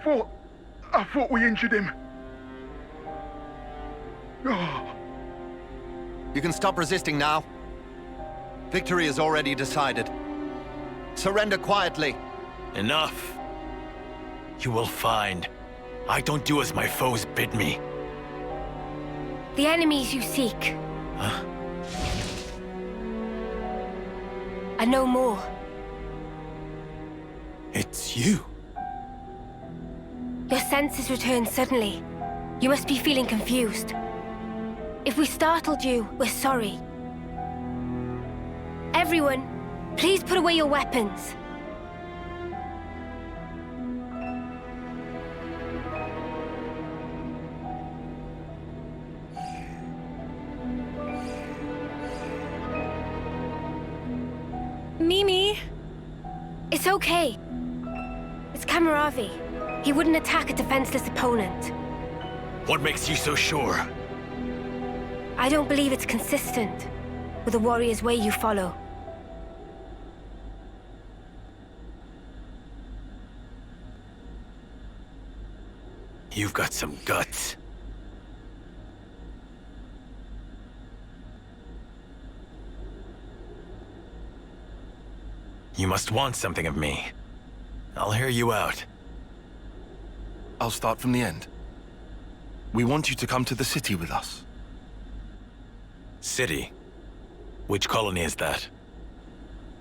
I thought we injured him. Oh. You can stop resisting now. Victory is already decided. Surrender quietly. Enough. You will find I don't do as my foes bid me. The enemies you seek Huh? are no more. It's you. Your senses returned suddenly. You must be feeling confused. If we startled you, we're sorry. Everyone, please put away your weapons. Mimi! It's okay. It's Cammuravi. He wouldn't attack a defenseless opponent. What makes you so sure? I don't believe it's consistent with the warrior's way you follow. You've got some guts. You must want something of me. I'll hear you out. I'll start from the end. We want you to come to the city with us. City? Which colony is that?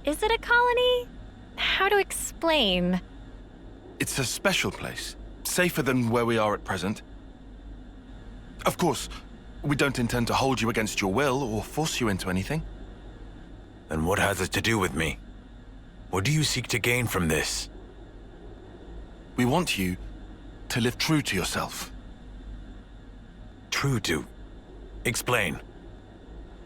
Is it a colony? How to explain? It's a special place, safer than where we are at present. Of course, we don't intend to hold you against your will or force you into anything. Then what has it to do with me? What do you seek to gain from this? We want you to live true to yourself. True to? Explain.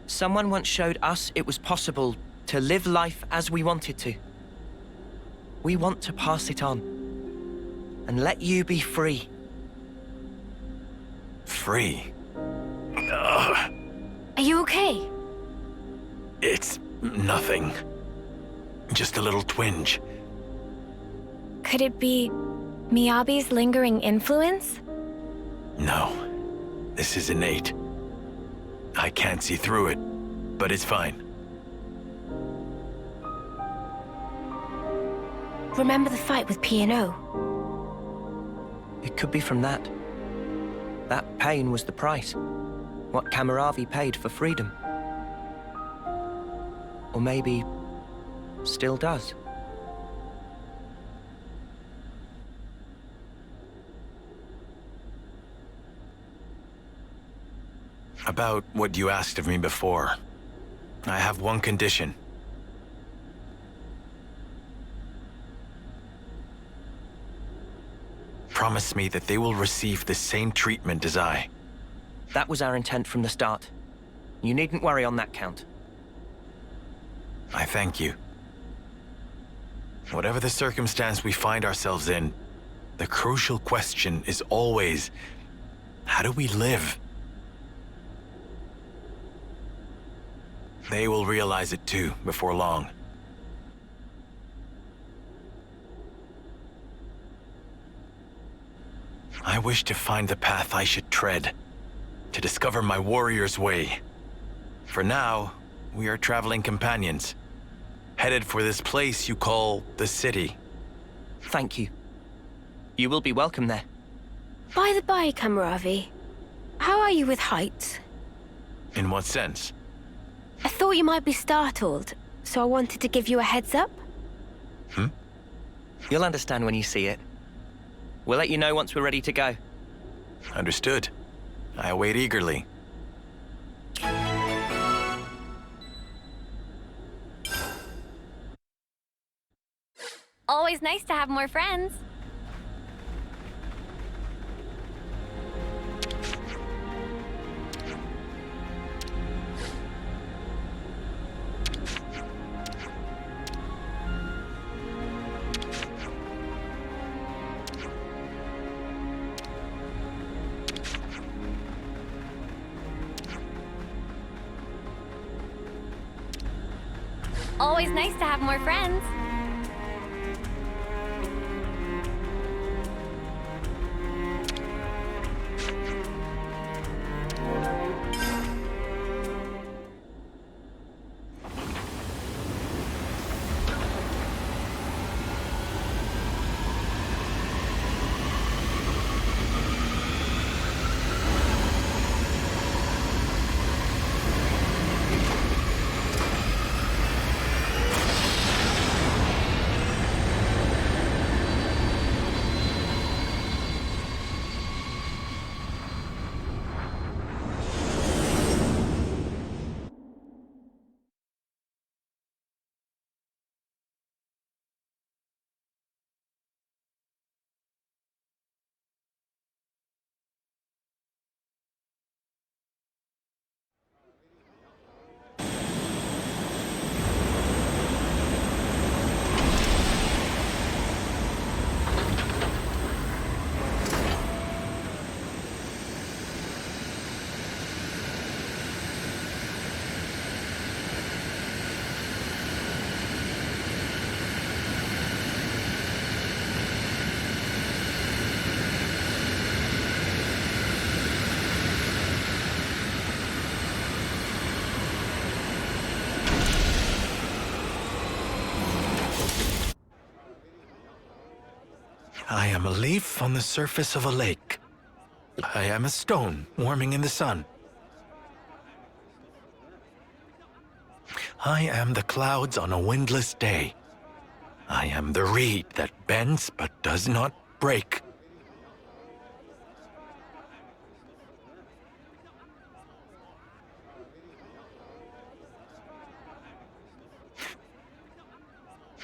Someone once showed us it was possible to live life as we wanted to. We want to pass it on and let you be free. Free? Are you okay? It's nothing. Just a little twinge. Could it be Miyabi's lingering influence? No. This is innate. I can't see through it, but it's fine. Remember the fight with P&O? It could be from that. That pain was the price. What Cammuravi paid for freedom. Or maybe still does. About what you asked of me before. I have one condition. Promise me that they will receive the same treatment as I. That was our intent from the start. You needn't worry on that count. I thank you. Whatever the circumstance we find ourselves in, the crucial question is always, how do we live? They will realize it too, before long. I wish to find the path I should tread, to discover my warrior's way. For now, we are traveling companions, headed for this place you call the city. Thank you. You will be welcome there. By the by, Cammuravi, how are you with heights? In what sense? I thought you might be startled, so I wanted to give you a heads up. You'll understand when you see it. We'll let you know once we're ready to go. Understood. I await eagerly. Always nice to have more friends. Always nice to have more friends. I am a leaf on the surface of a lake. I am a stone warming in the sun. I am the clouds on a windless day. I am the reed that bends but does not break.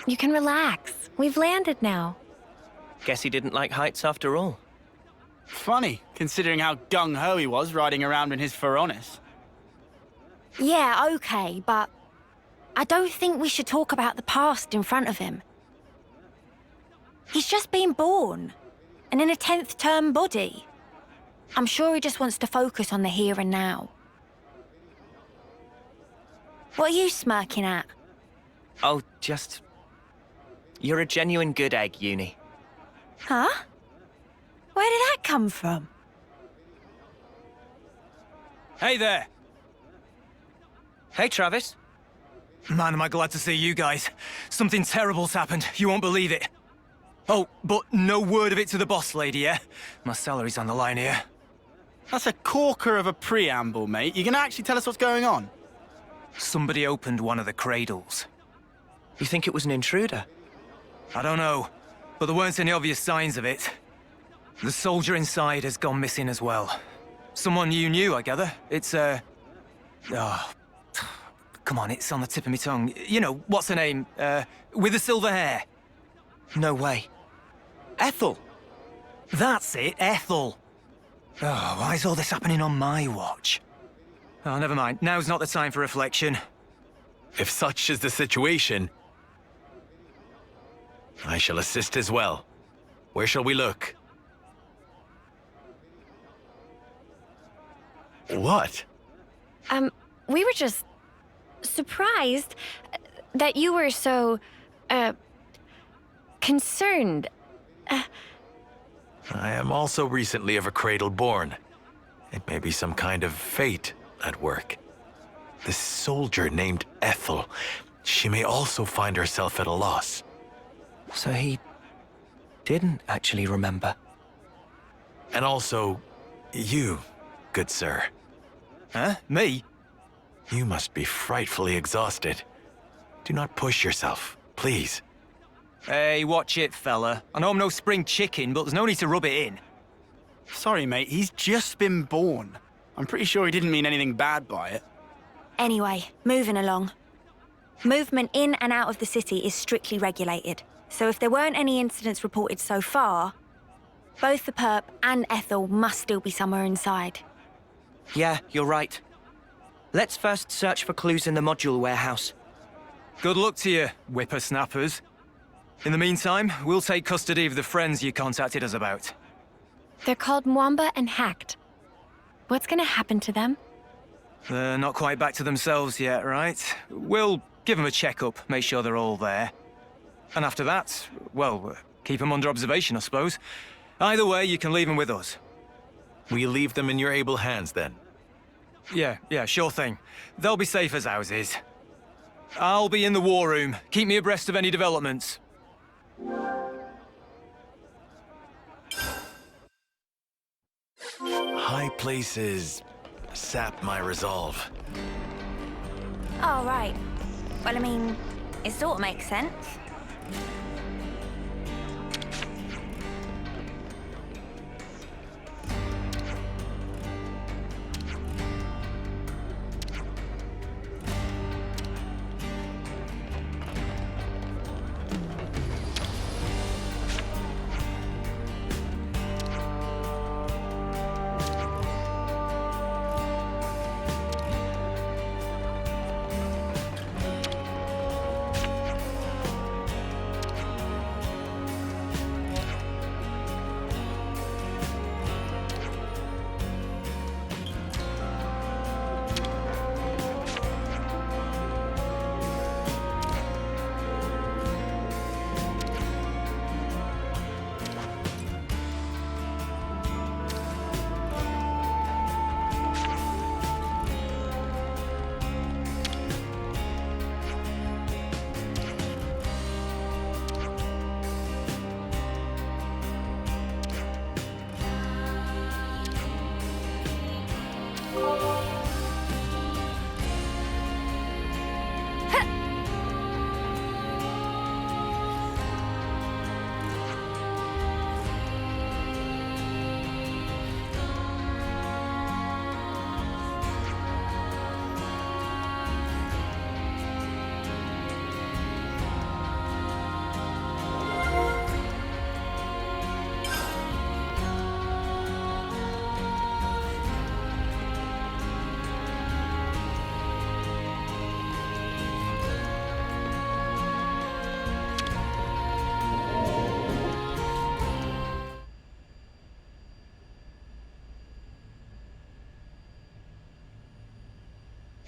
You can relax. We've landed now. Guess he didn't like heights after all. Funny, considering how gung-ho he was riding around in his Feronis. Yeah, okay, but I don't think we should talk about the past in front of him. He's just been born, and in a 10th term body. I'm sure he just wants to focus on the here and now. What are you smirking at? Oh, just... You're a genuine good egg, Uni. Huh? Where did that come from? Hey there! Hey, Travis. Man, am I glad to see you guys. Something terrible's happened. You won't believe it. Oh, but no word of it to the boss lady, yeah? My salary's on the line here. That's a corker of a preamble, mate. You gonna actually tell us what's going on? Somebody opened one of the cradles. You think it was an intruder? I don't know, but there weren't any obvious signs of it. The soldier inside has gone missing as well. Someone you knew, I gather. It's, Oh, come on, it's on the tip of my tongue. You know, what's her name? With the silver hair. No way. Ethel! That's it, Ethel. Oh, why is all this happening on my watch? Oh, never mind. Now's not the time for reflection. If such is the situation, I shall assist as well. Where shall we look? What? We were just surprised that you were so, concerned. I am also recently of a cradle born. It may be some kind of fate at work. This soldier named Ethel, she may also find herself at a loss. So he didn't actually remember. And also, you, good sir. Huh? Me? You must be frightfully exhausted. Do not push yourself, please. Hey, watch it, fella. I know I'm no spring chicken, but there's no need to rub it in. Sorry, mate, he's just been born. I'm pretty sure he didn't mean anything bad by it. Anyway, moving along. Movement in and out of the city is strictly regulated. So if there weren't any incidents reported so far, both the perp and Ethel must still be somewhere inside. Yeah, you're right. Let's first search for clues in the module warehouse. Good luck to you, whippersnappers. In the meantime, we'll take custody of the friends you contacted us about. They're called Mwamba and Hacked. What's gonna happen to them? They're not quite back to themselves yet, right? We'll give them a checkup, make sure they're all there. And after that, well, keep them under observation, I suppose. Either way, you can leave them with us. We leave them in your able hands, then. Yeah, sure thing. They'll be safe as houses. I'll be in the war room. Keep me abreast of any developments. High places sap my resolve. Oh, right. Well, I mean, it sort of makes sense.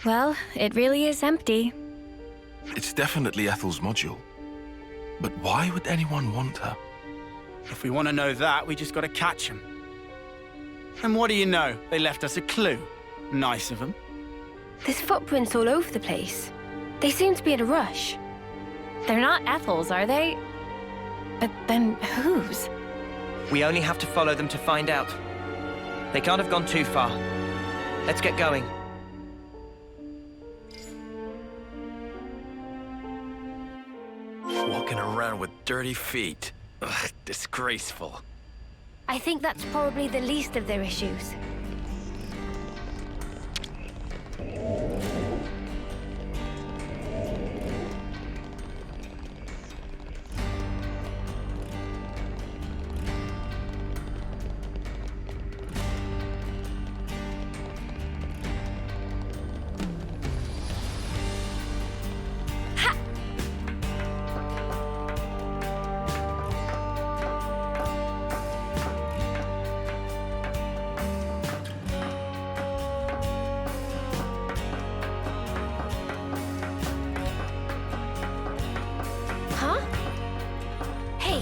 Well, it really is empty. It's definitely Ethel's module. But why would anyone want her? If we want to know that, we just got to catch them. And what do you know? They left us a clue. Nice of them. There's footprints all over the place. They seem to be in a rush. They're not Ethel's, are they? But then whose? We only have to follow them to find out. They can't have gone too far. Let's get going. Walking around with dirty feet. Ugh, disgraceful. I think that's probably the least of their issues.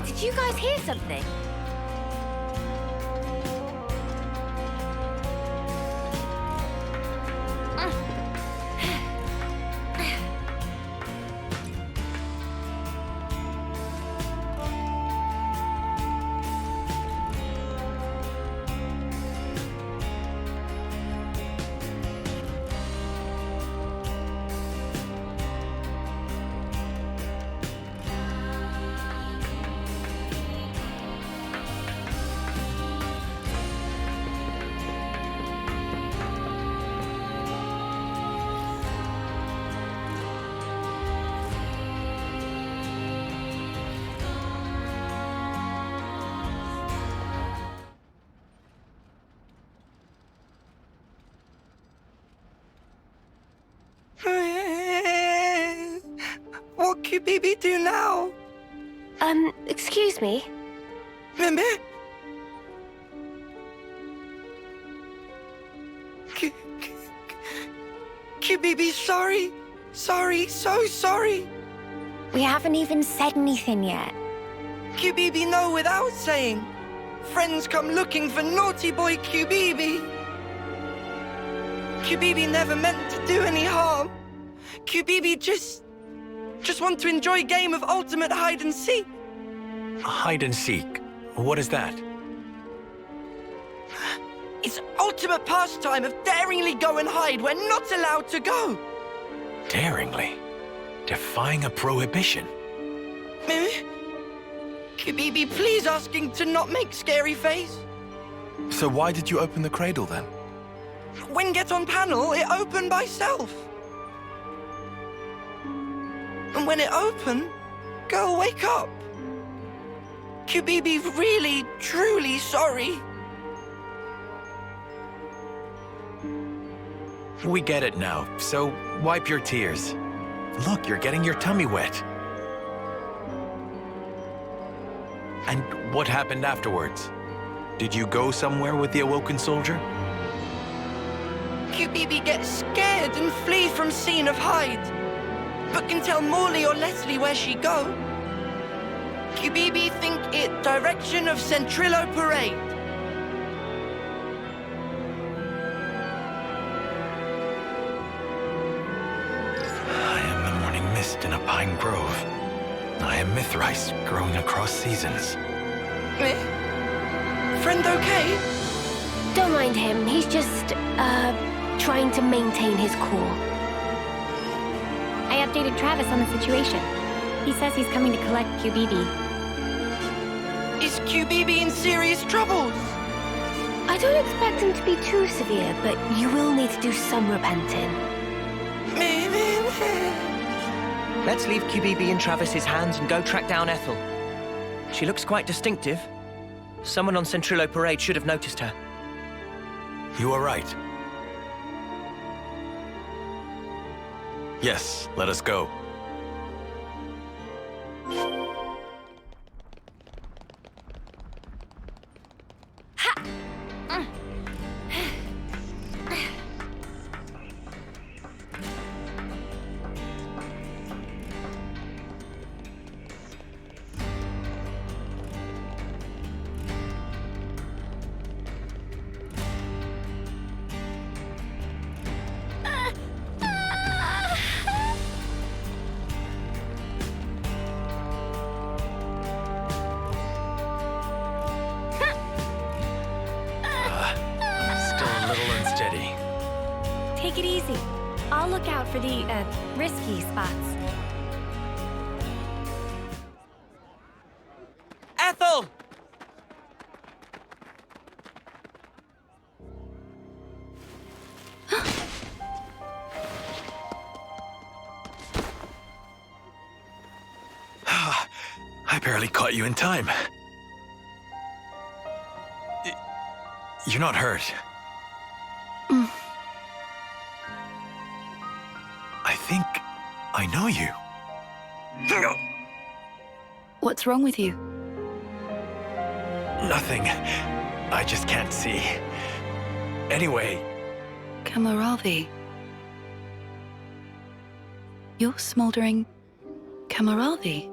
Did you guys hear something? What can Bibi do now? Excuse me? Mimi? Bibi, sorry. Sorry, so sorry. We haven't even said anything yet. Bibi, no, without saying. Friends come looking for naughty boy Bibi. Bibi never meant to do any harm. Bibi just want to enjoy a game of ultimate hide and seek. Hide and seek? What is that? It's ultimate pastime of daringly go and hide where not allowed to go. Daringly? Defying a prohibition? Bibi, please asking to not make scary face. So why did you open the cradle then? When get on panel, it opened by self. And when it opened, girl, wake up. Bibi, really, truly sorry. We get it now, so wipe your tears. Look, you're getting your tummy wet. And what happened afterwards? Did you go somewhere with the awoken soldier? Bibi gets scared and flee from scene of hide, but can tell Morley or Leslie where she go. Bibi think it direction of Centrillo Parade. I am the morning mist in a pine grove. I am Mithrice growing across seasons. Friend okay? Don't mind him. He's just, trying to maintain his cool. I updated Travis on the situation. He says he's coming to collect Bibi. Is Bibi in serious troubles? I don't expect him to be too severe, but you will need to do some repenting. Let's leave Bibi in Travis's hands and go track down Ethel. She looks quite distinctive. Someone on Centrillo Parade should have noticed her. You are right. Yes, let us go. I'll look out for the, risky spots. Ethel! I barely caught you in time. You're not hurt. I think I know you. What's wrong with you? Nothing. I just can't see. Anyway. Cammuravi. You're smoldering Cammuravi.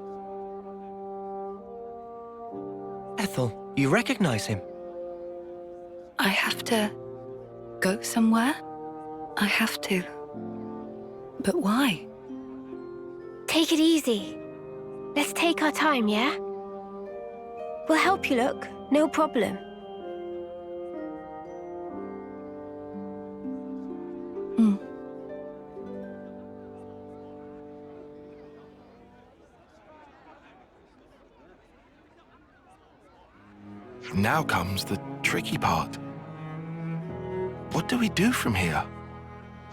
Ethel, you recognize him? I have to go somewhere? I have to. But why? Take it easy. Let's take our time, yeah? We'll help you look, no problem. Now comes the tricky part. What do we do from here?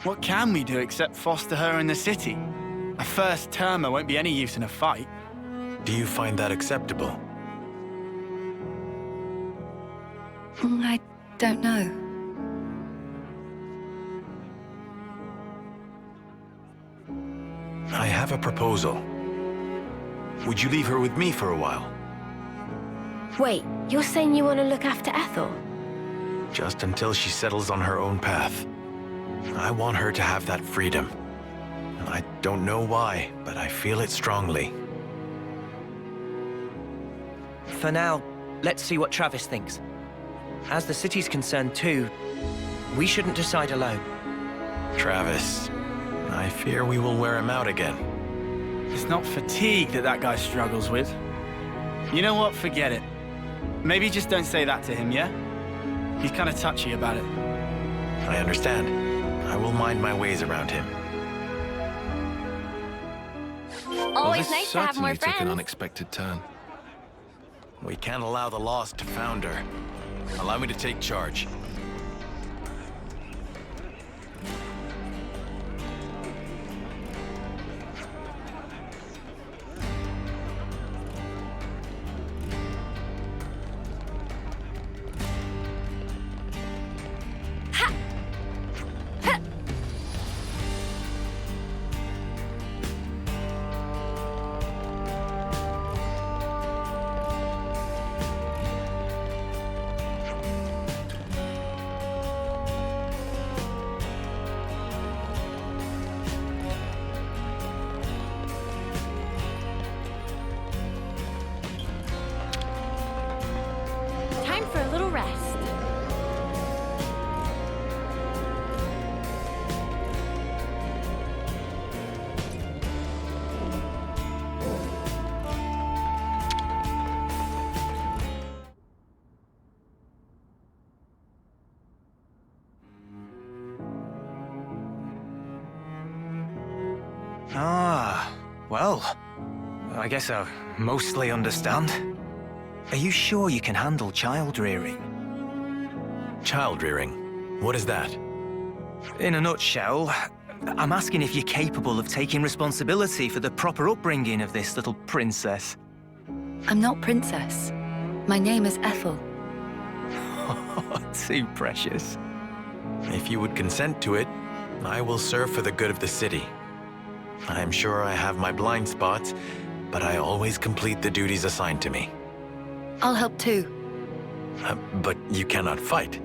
What can we do except foster her in the city? A first-termer won't be any use in a fight. Do you find that acceptable? I don't know. I have a proposal. Would you leave her with me for a while? Wait, you're saying you want to look after Ethel? Just until she settles on her own path. I want her to have that freedom. I don't know why, but I feel it strongly. For now, let's see what Travis thinks. As the city's concerned too, we shouldn't decide alone. Travis, I fear we will wear him out again. It's not fatigue that guy struggles with. You know what? Forget it. Maybe just don't say that to him, yeah? He's kind of touchy about it. I understand. I will mind my ways around him. Always this nice to have more certainly took an friends. unexpected turn. We can't allow the lost to founder. Allow me to take charge. Time for a little rest. Well, I guess I mostly understand. Are you sure you can handle child rearing? Child rearing? What is that? In a nutshell, I'm asking if you're capable of taking responsibility for the proper upbringing of this little princess. I'm not princess. My name is Ethel. Too precious. If you would consent to it, I will serve for the good of the city. I am sure I have my blind spots, but I always complete the duties assigned to me. I'll help too. But you cannot fight.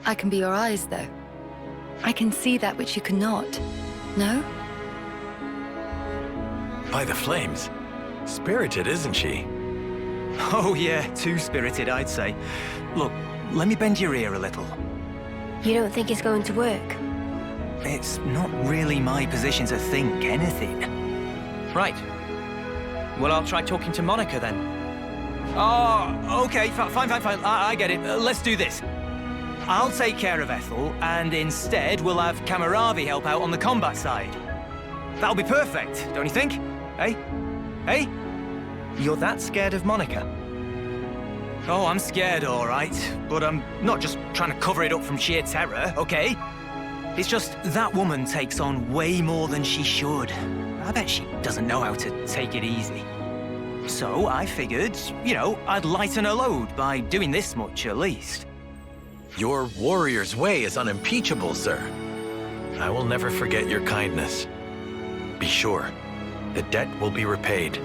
I can be your eyes, though. I can see that which you cannot. No? By the flames. Spirited, isn't she? Oh yeah, too spirited, I'd say. Look, let me bend your ear a little. You don't think it's going to work? It's not really my position to think anything. Right. Well, I'll try talking to Monica then. Oh, okay, fine. I get it. Let's do this. I'll take care of Ethel, and instead we'll have Cammuravi help out on the combat side. That'll be perfect, don't you think? Hey? Hey? You're that scared of Monica? Oh, I'm scared, all right. But I'm not just trying to cover it up from sheer terror, okay? It's just that woman takes on way more than she should. I bet she doesn't know how to take it easy. So I figured, I'd lighten her load by doing this much at least. Your warrior's way is unimpeachable, sir. I will never forget your kindness. Be sure, the debt will be repaid.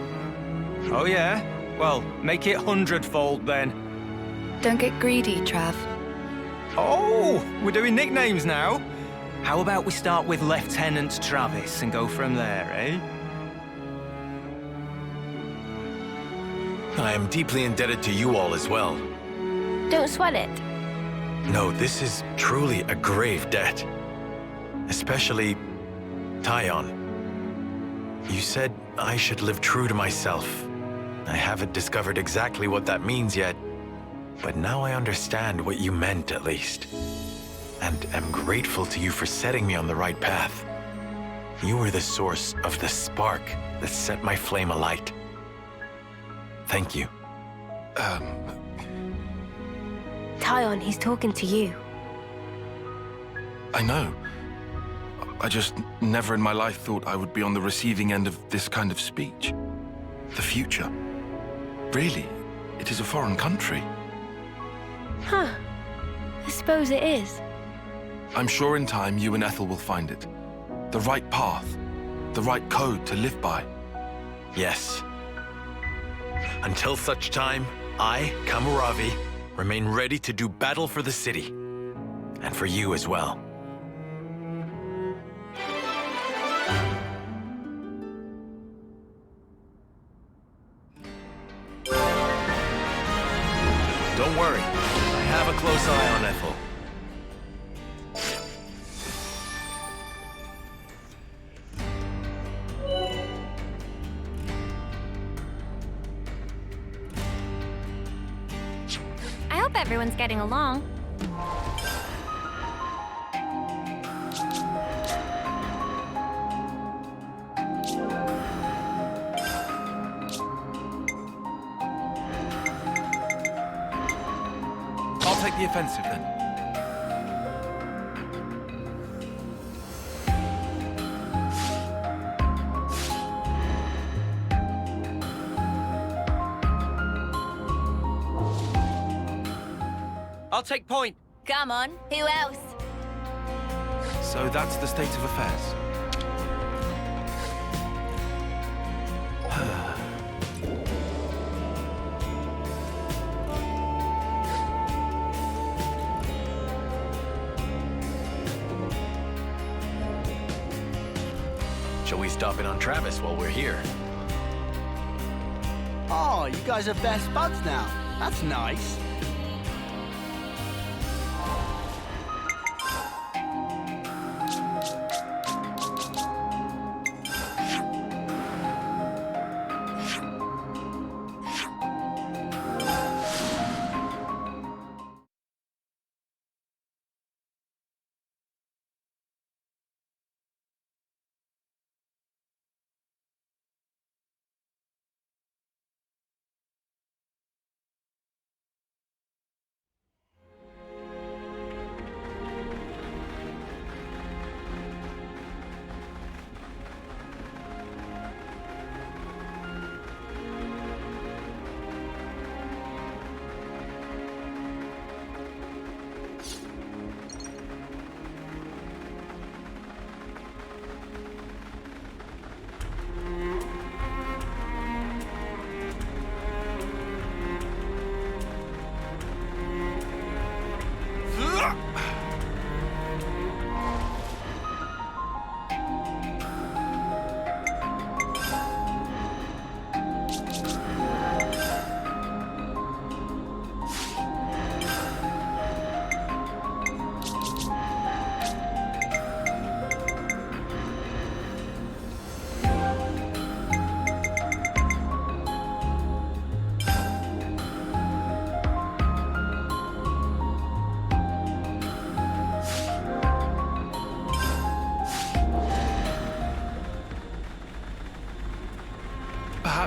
Oh yeah? Well, make it 100-fold then. Don't get greedy, Trav. Oh, we're doing nicknames now. How about we start with Lieutenant Travis and go from there, eh? I am deeply indebted to you all as well. Don't sweat it. No, this is truly a grave debt. Especially Tyon. You said I should live true to myself. I haven't discovered exactly what that means yet, but now I understand what you meant at least. And am grateful to you for setting me on the right path. You were the source of the spark that set my flame alight. Thank you. Tyon, he's talking to you. I know. I just never in my life thought I would be on the receiving end of this kind of speech. The future. Really, it is a foreign country. Huh. I suppose it is. I'm sure in time you and Ethel will find it. The right path. The right code to live by. Yes. Until such time, I, Cammuravi, remain ready to do battle for the city. And for you as well. Don't worry, I have a close eye on Ethel. I hope everyone's getting along. I'll take the offensive then. I'll take point. Come on, who else? So that's the state of affairs. Shall we stop in on Travis while we're here? Oh, you guys are best buds now. That's nice.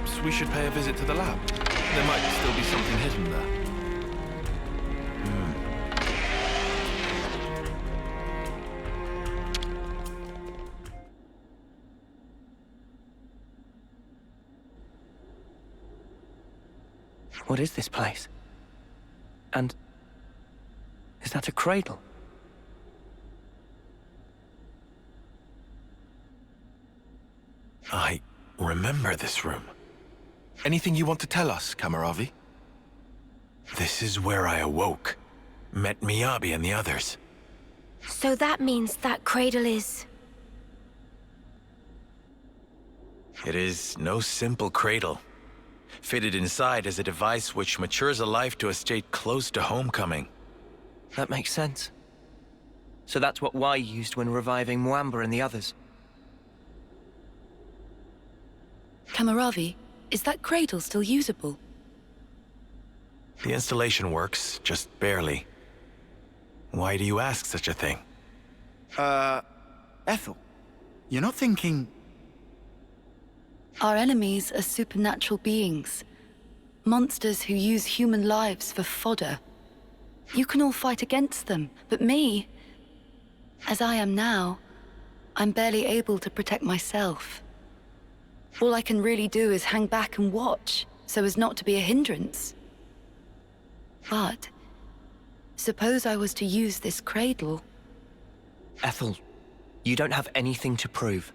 Perhaps we should pay a visit to the lab. There might still be something hidden there. What is this place? And is that a cradle? I remember this room. Anything you want to tell us, Cammuravi? This is where I awoke, met Miyabi and the others. So that means that cradle is... It is no simple cradle. Fitted inside is a device which matures a life to a state close to homecoming. That makes sense. So that's what Y used when reviving Mwamba and the others. Cammuravi, is that cradle still usable? The installation works, just barely. Why do you ask such a thing? Ethel, you're not thinking... Our enemies are supernatural beings. Monsters who use human lives for fodder. You can all fight against them, but me... As I am now, I'm barely able to protect myself. All I can really do is hang back and watch, so as not to be a hindrance. But... suppose I was to use this cradle... Ethel, you don't have anything to prove.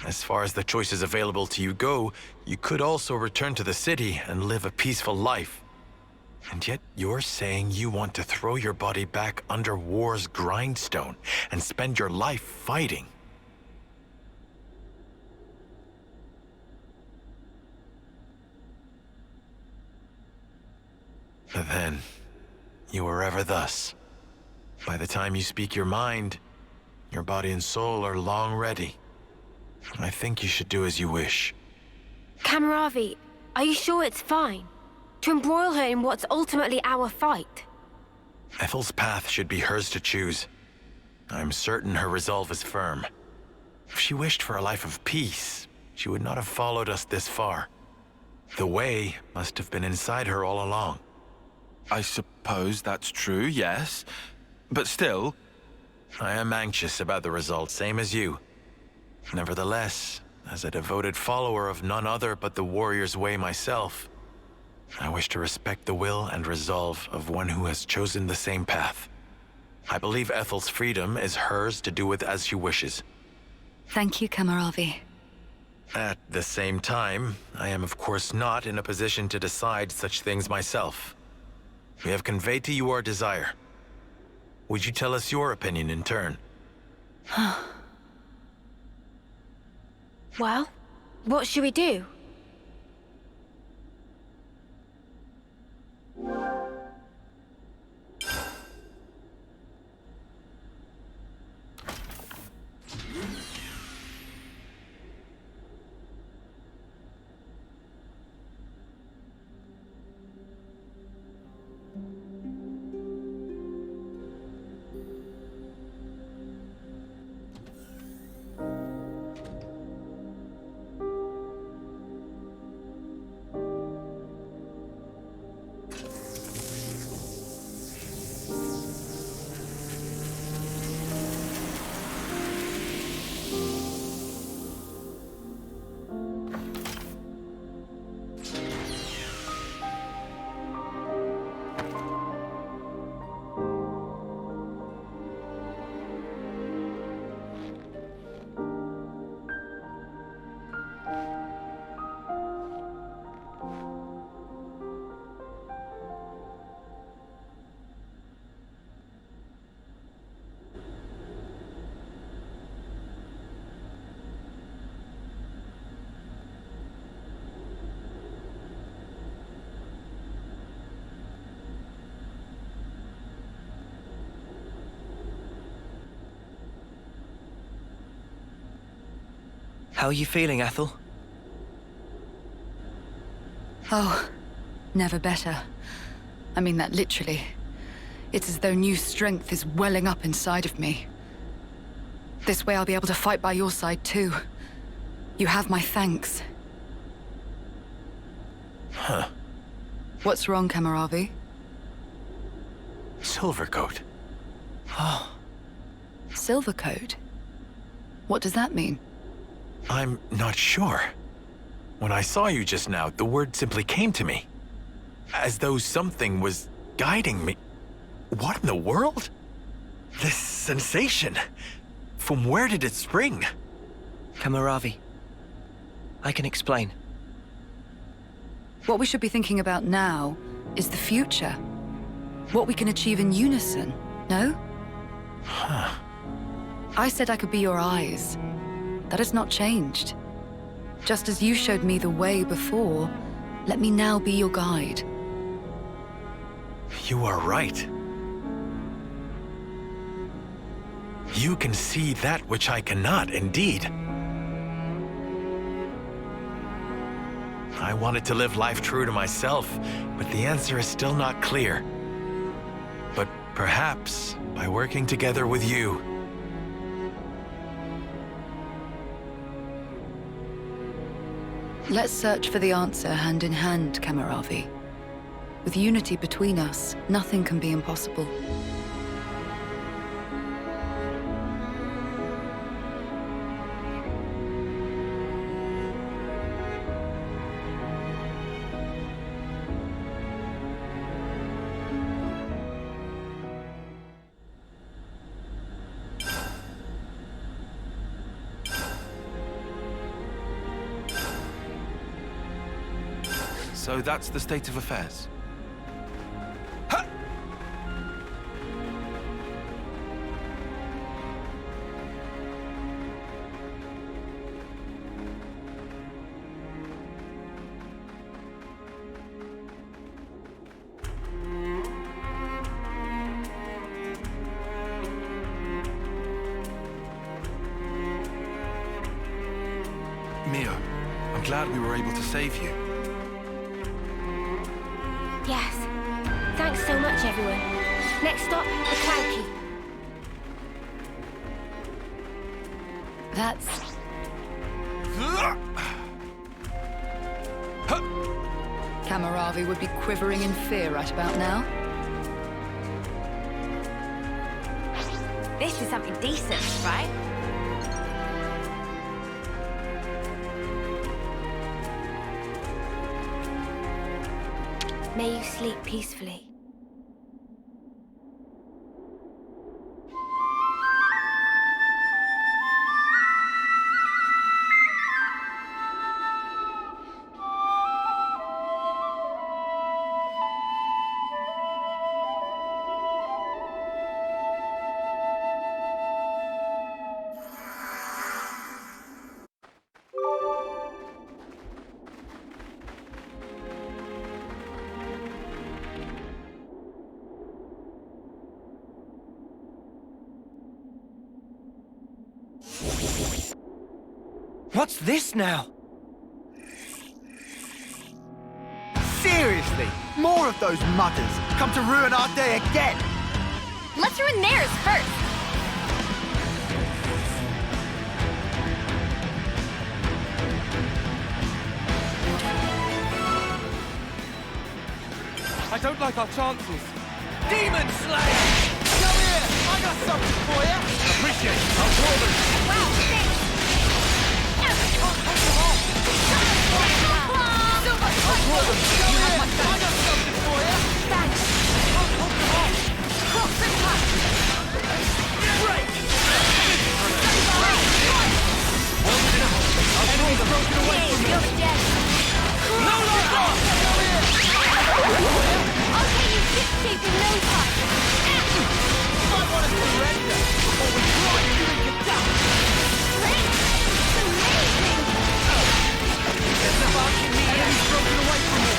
As far as the choices available to you go, you could also return to the city and live a peaceful life. And yet you're saying you want to throw your body back under war's grindstone and spend your life fighting. But then, you were ever thus. By the time you speak your mind, your body and soul are long ready. I think you should do as you wish. Cammuravi, are you sure it's fine? To embroil her in what's ultimately our fight? Ethel's path should be hers to choose. I'm certain her resolve is firm. If she wished for a life of peace, she would not have followed us this far. The way must have been inside her all along. I suppose that's true, yes. But still... I am anxious about the result, same as you. Nevertheless, as a devoted follower of none other but the warrior's way myself, I wish to respect the will and resolve of one who has chosen the same path. I believe Ethel's freedom is hers to do with as she wishes. Thank you, Cammuravi. At the same time, I am of course not in a position to decide such things myself. We have conveyed to you our desire. Would you tell us your opinion in turn? Well, what should we do? How are you feeling, Ethel? Oh, never better. I mean that literally. It's as though new strength is welling up inside of me. This way I'll be able to fight by your side too. You have my thanks. Huh. What's wrong, Cammuravi? Silvercoat. Silvercoat? What does that mean? I'm not sure. When I saw you just now, the word simply came to me. As though something was guiding me. What in the world? This sensation. From where did it spring? Cammuravi. I can explain. What we should be thinking about now is the future. What we can achieve in unison, no? Huh. I said I could be your eyes. That has not changed. Just as you showed me the way before, let me now be your guide. You are right. You can see that which I cannot, indeed. I wanted to live life true to myself, but the answer is still not clear. But perhaps, by working together with you... Let's search for the answer hand in hand, Cammuravi. With unity between us, nothing can be impossible. So that's the state of affairs. Mio, I'm glad we were able to save you. Yes. Thanks so much, everyone. Next stop, the Cloud Keep. That's... Cammuravi would be quivering in fear right about now. This is something decent, right? May you sleep peacefully. What's this now? Seriously, more of those muggers come to ruin our day again. Let's ruin theirs first. I don't like our chances. Demon Slayer! Come here! I got something for you! Appreciate it. I'll call them. Wow, thanks. Come here! I got something for you! Thanks. Break! Enemy's broken away from me! You're dead. No longer! Come here! I'll take you ship-shape in no time. I want to surrender before we grind you into dust! Great. It's amazing. Enemy's broken away from me!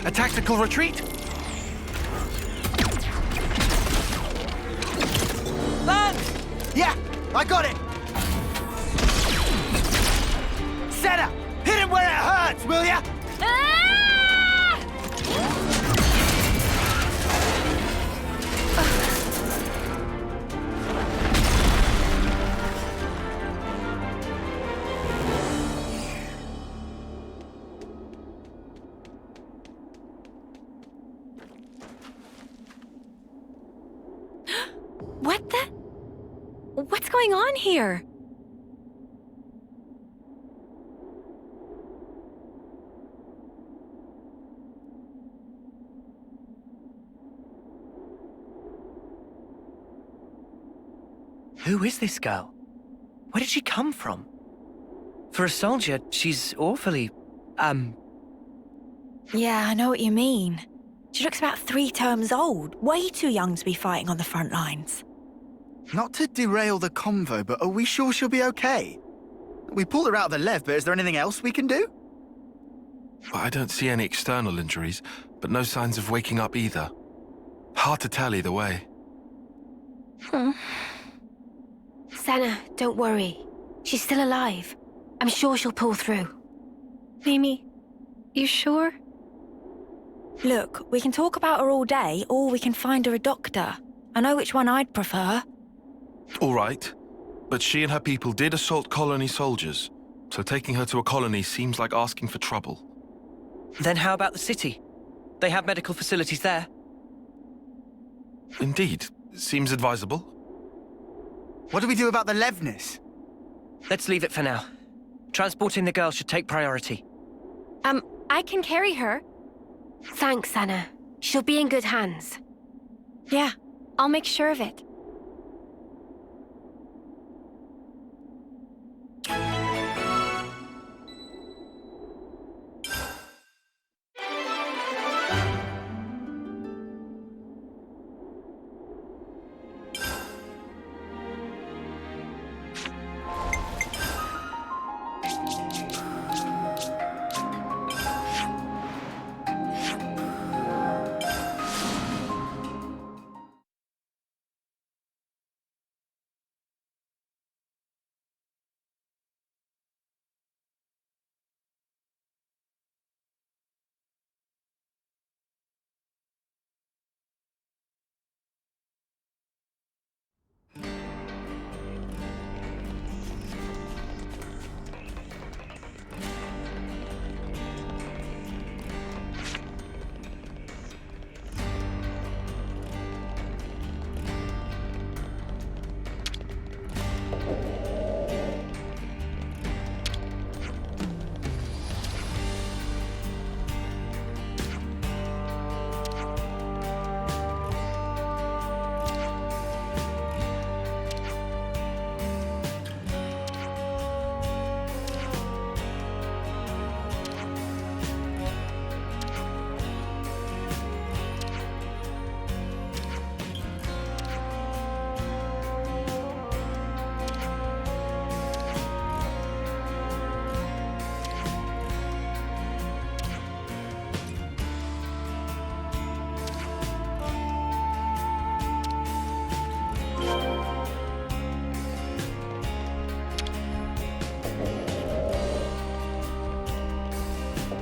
A tactical retreat? Land! Yeah, I got it! Senna, hit him where it hurts, will ya? What the? What's going on here? Who is this girl? Where did she come from? For a soldier, she's awfully, Yeah, I know what you mean. She looks about 3 terms old. Way too young to be fighting on the front lines. Not to derail the convo, but are we sure she'll be okay? We pulled her out of the Lev, but is there anything else we can do? I don't see any external injuries, but no signs of waking up either. Hard to tell either way. Senna, don't worry. She's still alive. I'm sure she'll pull through. Mimi, you sure? Look, we can talk about her all day, or we can find her a doctor. I know which one I'd prefer. All right, but she and her people did assault colony soldiers, so taking her to a colony seems like asking for trouble. then how about the city? They have medical facilities there. Indeed, seems advisable. What do we do about the Levnis? Let's leave it for now. Transporting the girl should take priority. I can carry her. Thanks, Anna. She'll be in good hands. Yeah, I'll make sure of it.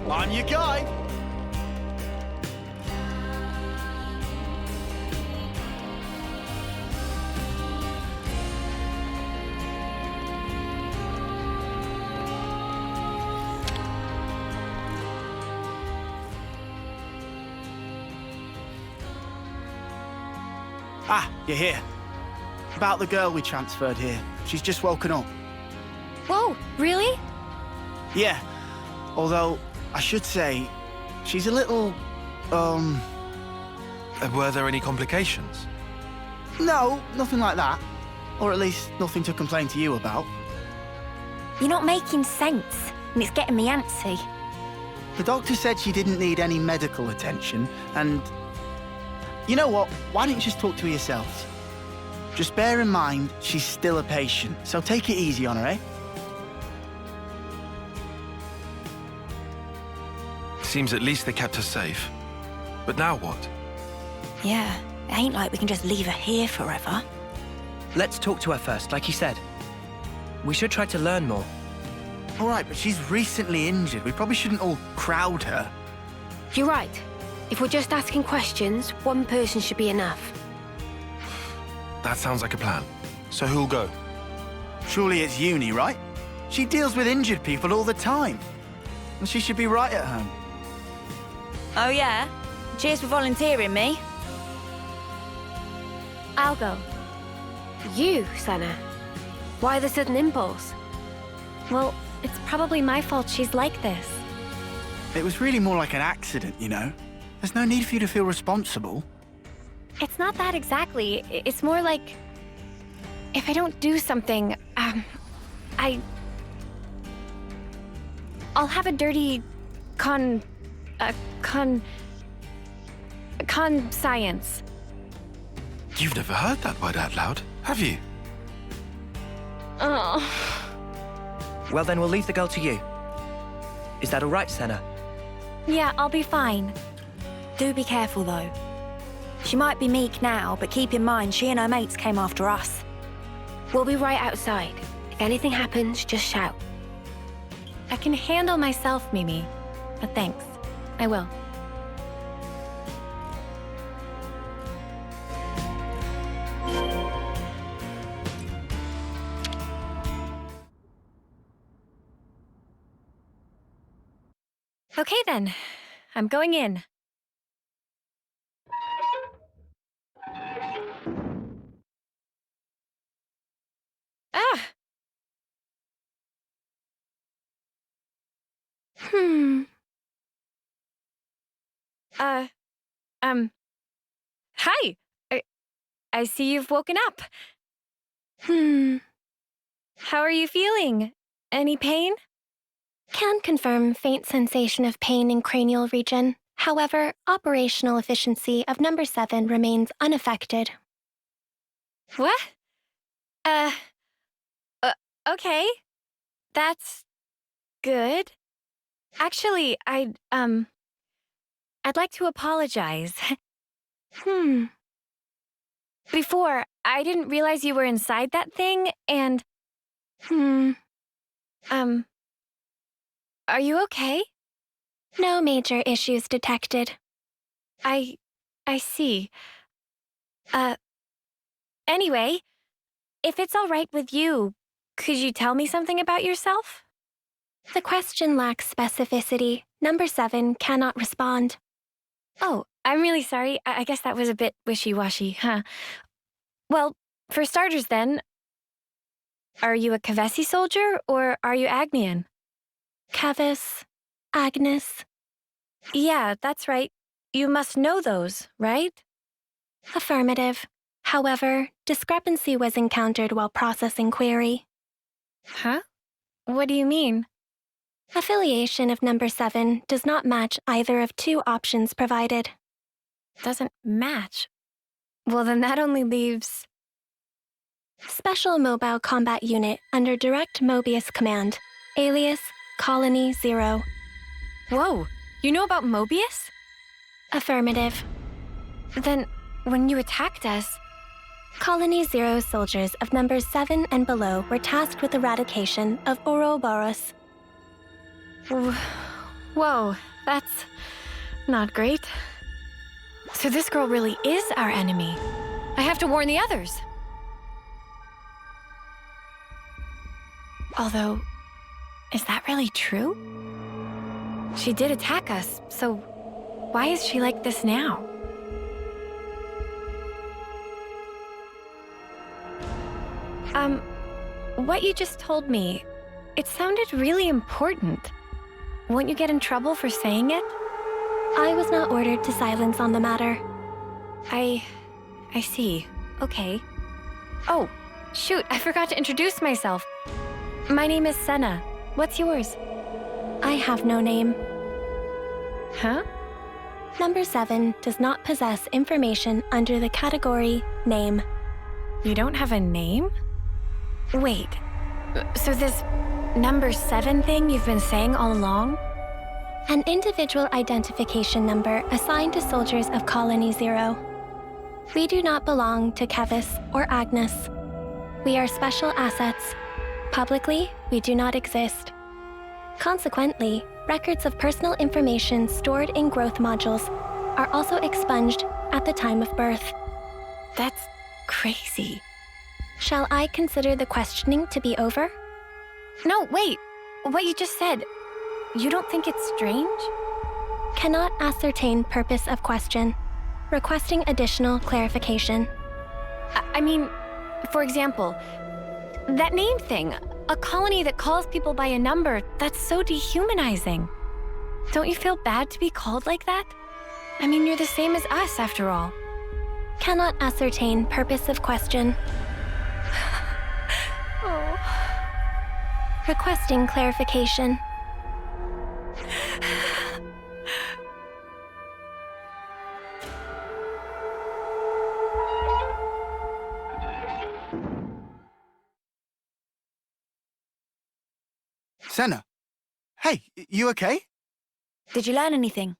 I'm your guide. Ah, you're here. About the girl we transferred here. She's just woken up. Whoa, really? Yeah, although I should say, she's a little, Were there any complications? No, nothing like that. Or at least nothing to complain to you about. You're not making sense, and it's getting me antsy. The doctor said she didn't need any medical attention, and... You know what? Why don't you just talk to her yourselves? Just bear in mind, she's still a patient, so take it easy on her, eh? Seems at least they kept her safe. But now what? Yeah, it ain't like we can just leave her here forever. Let's talk to her first, like you said. We should try to learn more. All right, but she's recently injured. We probably shouldn't all crowd her. You're right. If we're just asking questions, one person should be enough. That sounds like a plan. So who'll go? Surely it's Uni, right? She deals with injured people all the time. And she should be right at home. Oh yeah? Cheers for volunteering me. I'll go. You, Senna. Why the sudden impulse? Well, it's probably my fault she's like this. It was really more like an accident, you know? There's no need for you to feel responsible. It's not that exactly. It's more like... if I don't do something, I'll have a dirty... science. You've never heard that word out loud, have you? Oh. Well, then we'll leave the girl to you. Is that all right, Senna? Yeah, I'll be fine. Do be careful, though. She might be meek now, but keep in mind she and her mates came after us. We'll be right outside. If anything happens, just shout. I can handle myself, Mimi. But thanks. I will. Okay then. I'm going in. Ah! Hi! I see you've woken up. How are you feeling? Any pain? Can confirm faint sensation of pain in cranial region. However, operational efficiency of number 7 remains unaffected. What? Okay. That's good. Actually, I'd like to apologize. Before, I didn't realize you were inside that thing, and... Are you okay? No major issues detected. I see. Anyway, if it's all right with you, could you tell me something about yourself? The question lacks specificity. Number 7 cannot respond. Oh, I'm really sorry. I guess that was a bit wishy-washy, huh? Well, for starters then, are you a Kavesi soldier or are you Agnian? Kavis, Agnes. Yeah, that's right. You must know those, right? Affirmative. However, discrepancy was encountered while processing query. Huh? What do you mean? Affiliation of number 7 does not match either of 2 options provided. Doesn't match? Well, then that only leaves... Special Mobile Combat Unit under Direct Moebius Command. Alias, Colony 0. Whoa, you know about Moebius? Affirmative. Then, when you attacked us... Colony 0 soldiers of numbers 7 and below were tasked with eradication of Ouroboros. Whoa, that's not great. So this girl really is our enemy. I have to warn the others. Although, is that really true? She did attack us, so why is she like this now? What you just told me, it sounded really important. Won't you get in trouble for saying it? I was not ordered to silence on the matter. I see. Okay. Oh, shoot, I forgot to introduce myself. My name is Senna. What's yours? I have no name. Huh? Number 7 does not possess information under the category name. You don't have a name? Wait, so this number 7 thing you've been saying all along? An individual identification number assigned to soldiers of Colony 0. We do not belong to Kevis or Agnes. We are special assets. Publicly, we do not exist. Consequently, records of personal information stored in growth modules are also expunged at the time of birth. That's crazy. Shall I consider the questioning to be over? No, wait. What you just said, you don't think it's strange? Cannot ascertain purpose of question. Requesting additional clarification. I mean, for example, that name thing, a colony that calls people by a number, that's so dehumanizing. Don't you feel bad to be called like that? I mean, you're the same as us, after all. Cannot ascertain purpose of question. Oh. Requesting clarification. Senna. Hey, you okay? Did you learn anything?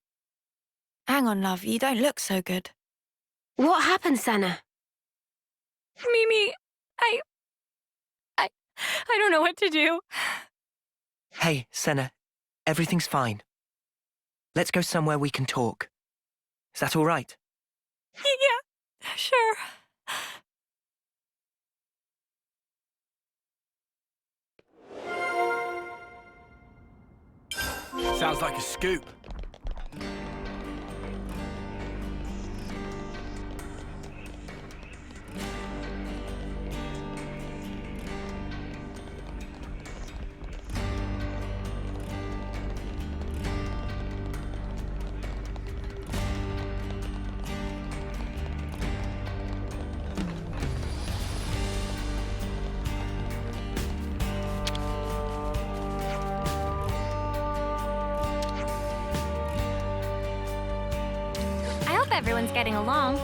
Hang on, love, you don't look so good. What happened, Senna? Mimi, I don't know what to do. Hey, Senna. Everything's fine. Let's go somewhere we can talk. Is that all right? Yeah, sure. Sounds like a scoop. Everyone's getting along.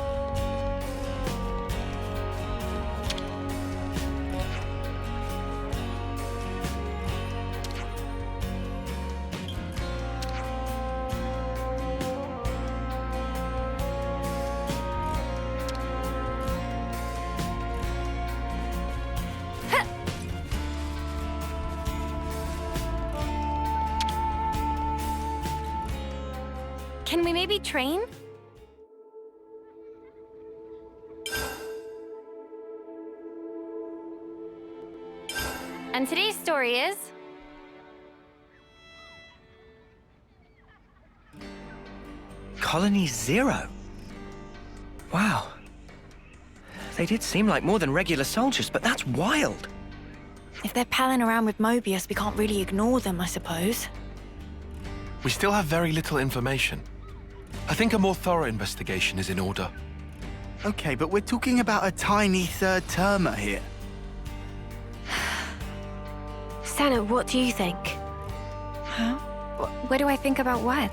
Can we maybe train? And today's story is... Colony 0? Wow. They did seem like more than regular soldiers, but that's wild. If they're palling around with Moebius, we can't really ignore them, I suppose. We still have very little information. I think a more thorough investigation is in order. Okay, but we're talking about a tiny third-termer here. Senna, what do you think? Huh? What do I think about what?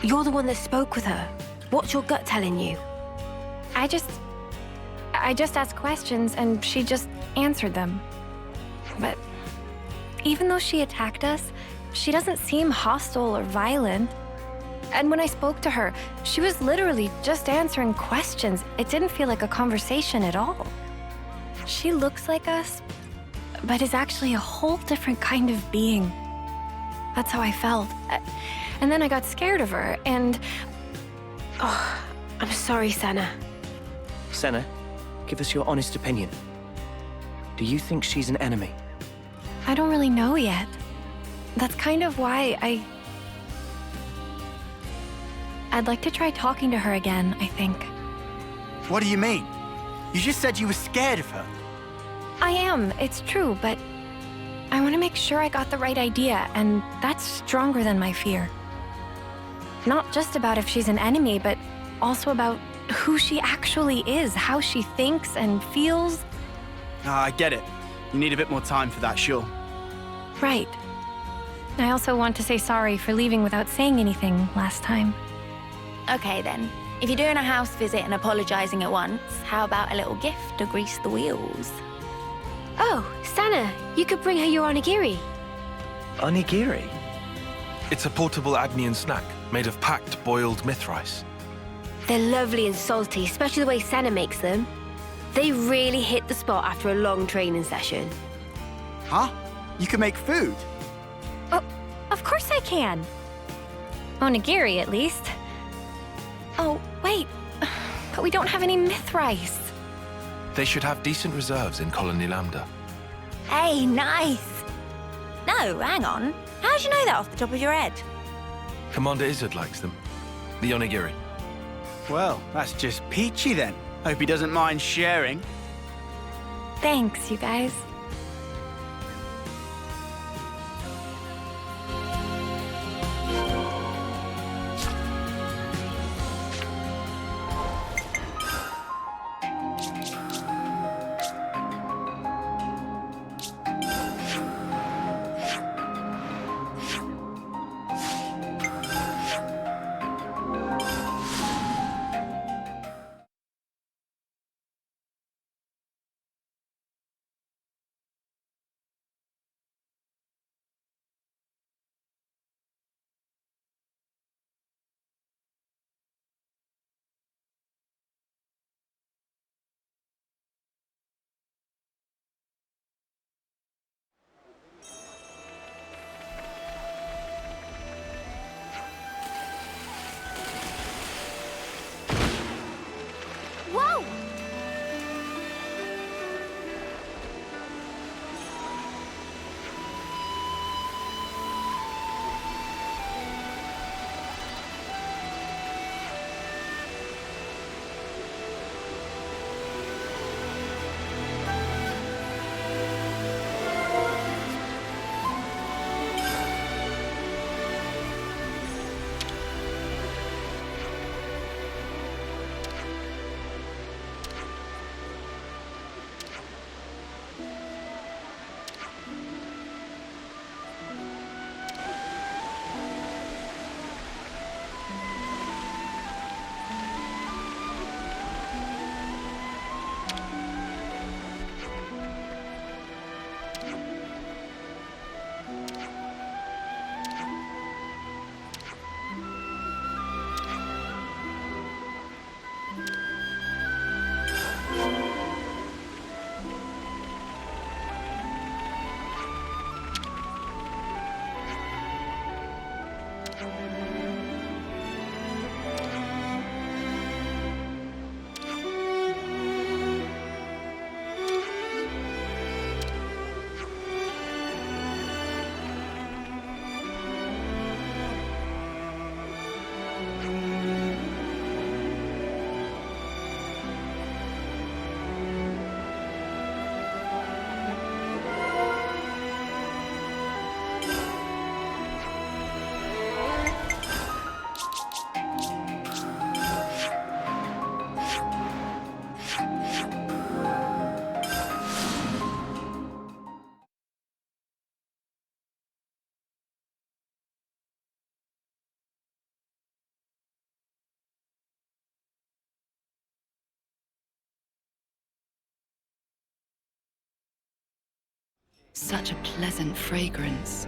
You're the one that spoke with her. What's your gut telling you? I just asked questions and she just answered them. But even though she attacked us, she doesn't seem hostile or violent. And when I spoke to her, she was literally just answering questions. It didn't feel like a conversation at all. She looks like us, but is actually a whole different kind of being. That's how I felt. And then I got scared of her, and... Oh, I'm sorry, Senna. Senna, give us your honest opinion. Do you think she's an enemy? I don't really know yet. That's kind of why I'd like to try talking to her again, I think. What do you mean? You just said you were scared of her. I am, it's true, but I want to make sure I got the right idea, and that's stronger than my fear. Not just about if she's an enemy, but also about who she actually is, how she thinks and feels. I get it. You need a bit more time for that, sure. Right. I also want to say sorry for leaving without saying anything last time. Okay then. If you're doing a house visit and apologizing at once, how about a little gift to grease the wheels? Oh, Senna, you could bring her your onigiri. Onigiri? It's a portable Agnian snack made of packed boiled myth rice. They're lovely and salty, especially the way Senna makes them. They really hit the spot after a long training session. Huh? You can make food? Oh, of course I can. Onigiri, at least. Oh, wait. But we don't have any myth rice. They should have decent reserves in Colony Lambda. Hey, nice. No, hang on. How'd you know that off the top of your head? Commander Izzard likes them. The onigiri. Well, that's just peachy then. Hope he doesn't mind sharing. Thanks, you guys. Whoa! Such a pleasant fragrance.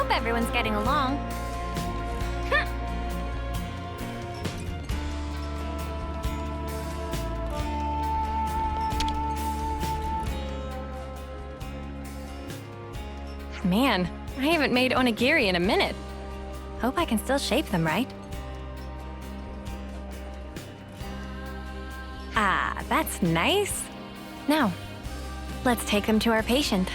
Everyone's getting along. Man, I haven't made onigiri in a minute. Hope I can still shape them right. Ah, that's nice. Now, let's take them to our patient.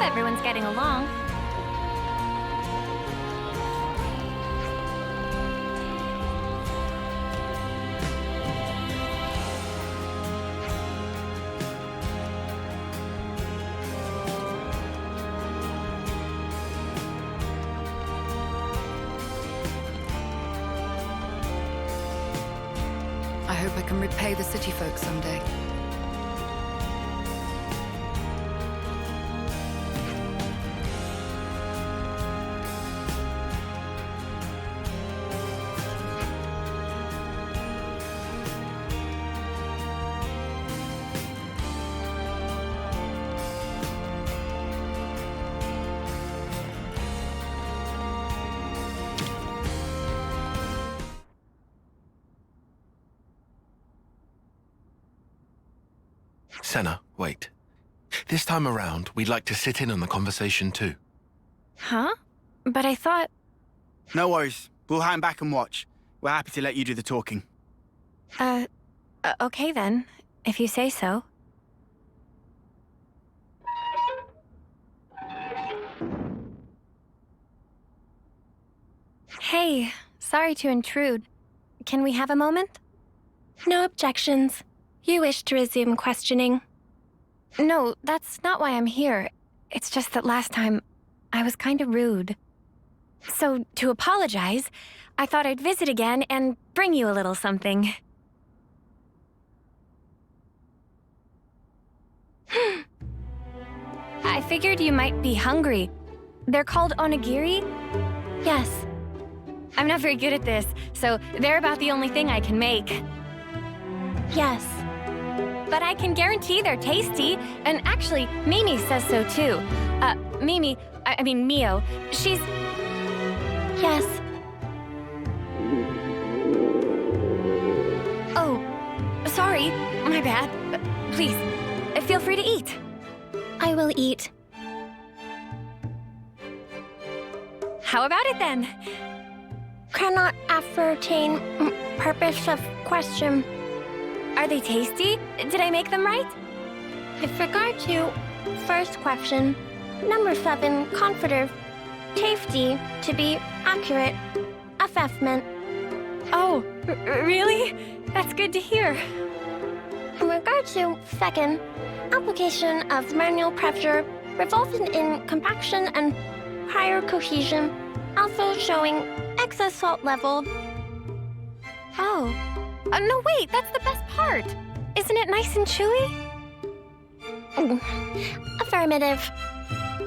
everyone's getting along. I hope I can repay the city folk someday. Senna, wait. This time around, we'd like to sit in on the conversation too. Huh? But I thought... No worries. We'll hang back and watch. We're happy to let you do the talking. Okay then, if you say so. Hey, sorry to intrude. Can we have a moment? No objections. You wish to resume questioning. No, that's not why I'm here. It's just that last time, I was kind of rude. So, to apologize, I thought I'd visit again and bring you a little something. I figured you might be hungry. They're called onigiri? Yes. I'm not very good at this, so they're about the only thing I can make. Yes. But I can guarantee they're tasty, and actually, Mimi says so too. I mean Mio, she's... Yes. Oh, sorry, my bad. Please, feel free to eat. I will eat. How about it then? Cannot ascertain purpose of question. Are they tasty? Did I make them right? With regard to first question, number 7, confident, tasty, to be accurate, assessment. Oh, really? That's good to hear. In regard to second, application of manual pressure resulting in compaction and higher cohesion, also showing excess salt level. Oh. No, wait, that's the best part. Isn't it nice and chewy? Affirmative.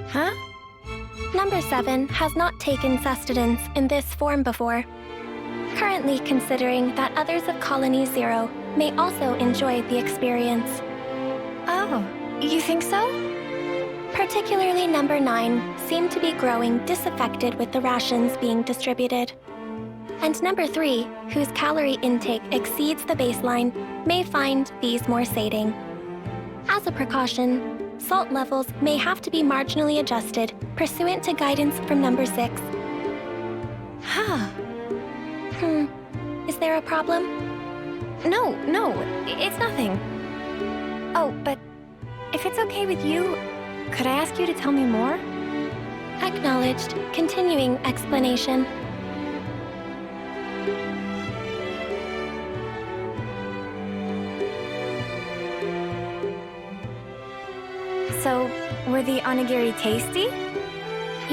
Huh? Number 7 has not taken sustenance in this form before. Currently considering that others of Colony 0 may also enjoy the experience. Oh, you think so? Particularly number 9 seem to be growing disaffected with the rations being distributed. And number 3, whose calorie intake exceeds the baseline, may find these more sating. As a precaution, salt levels may have to be marginally adjusted pursuant to guidance from number 6. Huh. Is there a problem? No, it's nothing. Oh, but if it's okay with you, could I ask you to tell me more? Acknowledged. Continuing explanation. So, were the onigiri tasty?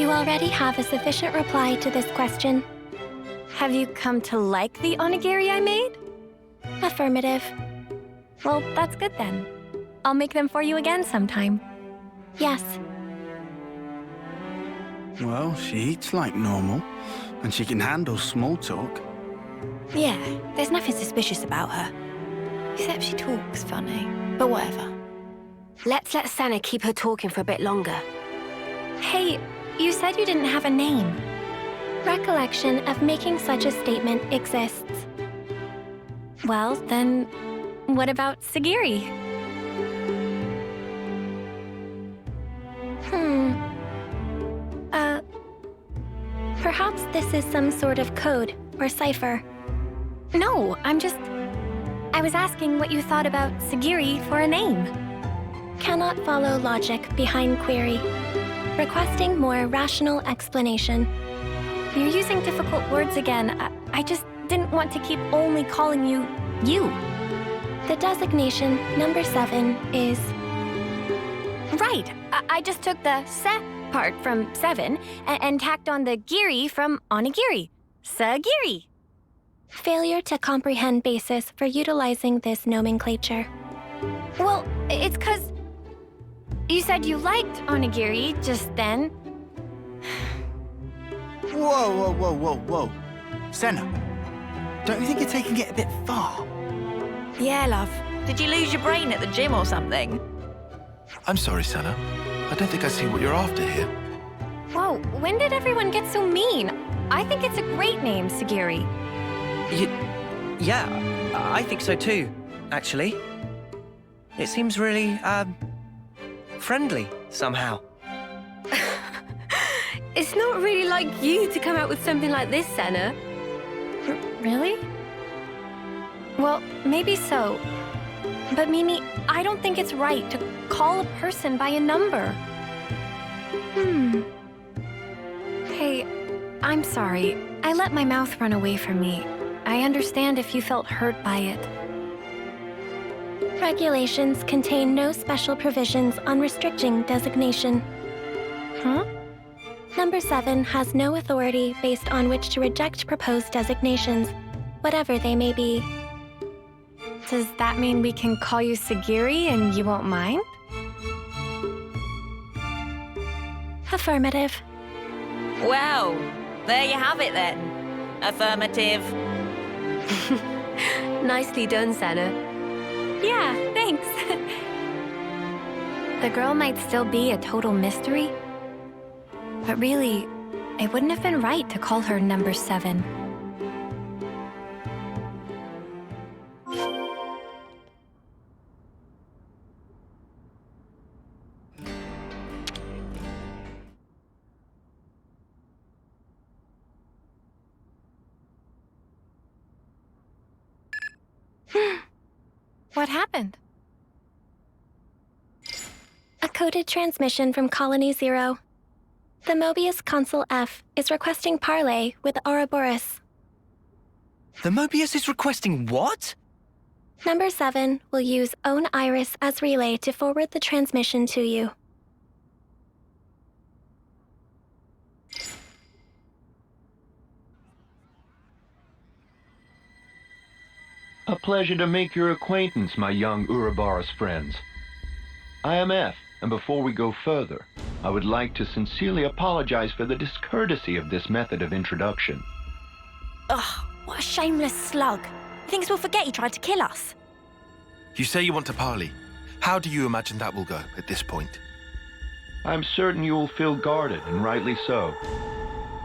You already have a sufficient reply to this question. Have you come to like the onigiri I made? Affirmative. Well, that's good then. I'll make them for you again sometime. Yes. Well, she eats like normal, and she can handle small talk. Yeah, there's nothing suspicious about her. Except she talks funny, but whatever. Let's let Senna keep her talking for a bit longer. Hey, you said you didn't have a name. Recollection of making such a statement exists. Well, then, what about Sigiri? Perhaps this is some sort of code or cipher. No, I was asking what you thought about Sigiri for a name. Cannot follow logic behind query. Requesting more rational explanation. You're using difficult words again. I just didn't want to keep only calling you, you. The designation number 7 is... Right. I just took the se part from 7 and tacked on the giri from onigiri. Sagiri. Failure to comprehend basis for utilizing this nomenclature. Well, it's 'cause you said you liked onigiri just then. Whoa. Senna, don't you think you're taking it a bit far? Yeah, love. Did you lose your brain at the gym or something? I'm sorry, Senna. I don't think I see what you're after here. Whoa, when did everyone get so mean? I think it's a great name, Sigiri. Yeah, I think so too, actually. It seems really, friendly, somehow. It's not really like you to come out with something like this, Senna. Really? Well, maybe so. But Mimi, I don't think it's right to call a person by a number. Hey, I'm sorry. I let my mouth run away from me. I understand if you felt hurt by it. Regulations contain no special provisions on restricting designation. Huh? Number 7 has no authority based on which to reject proposed designations, whatever they may be. Does that mean we can call you Sigiri and you won't mind? Affirmative. Well, there you have it then. Affirmative. Nicely done, Senna. Yeah, thanks. The girl might still be a total mystery, but really, it wouldn't have been right to call her number 7. What happened? A coded transmission from Colony 0. The Moebius Consul F is requesting parley with Ouroboros. The Moebius is requesting what? Number 7 will use Own Iris as relay to forward the transmission to you. A pleasure to make your acquaintance, my young Ouroboros friends. I am F, and before we go further, I would like to sincerely apologize for the discourtesy of this method of introduction. Ugh, what a shameless slug. Thinks we'll forget he tried to kill us. You say you want to parley. How do you imagine that will go at this point? I'm certain you will feel guarded, and rightly so.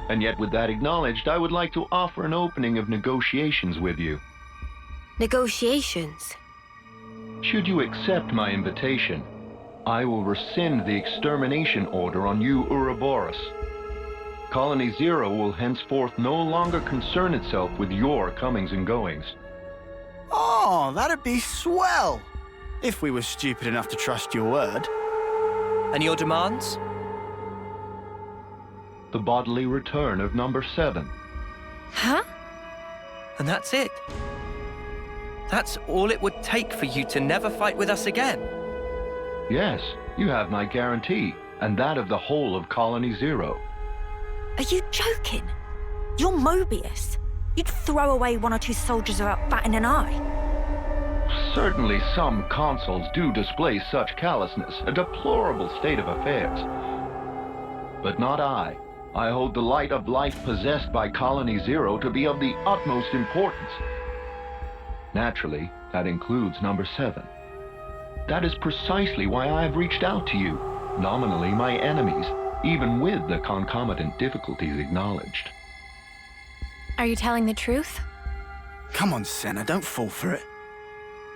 And yet, with that acknowledged, I would like to offer an opening of negotiations with you. Negotiations? Should you accept my invitation, I will rescind the extermination order on you, Ouroboros. Colony 0 will henceforth no longer concern itself with your comings and goings. Oh, that'd be swell! If we were stupid enough to trust your word. And your demands? The bodily return of number 7. Huh? And that's it? That's all it would take for you to never fight with us again? Yes, you have my guarantee, and that of the whole of Colony 0. Are you joking? You're Moebius. You'd throw away 1 or 2 soldiers without batting an eye. Certainly some consuls do display such callousness, a deplorable state of affairs. But not I. I hold the light of life possessed by Colony 0 to be of the utmost importance. Naturally, that includes number 7. That is precisely why I have reached out to you, nominally my enemies, even with the concomitant difficulties acknowledged. Are you telling the truth? Come on, Senna, don't fall for it.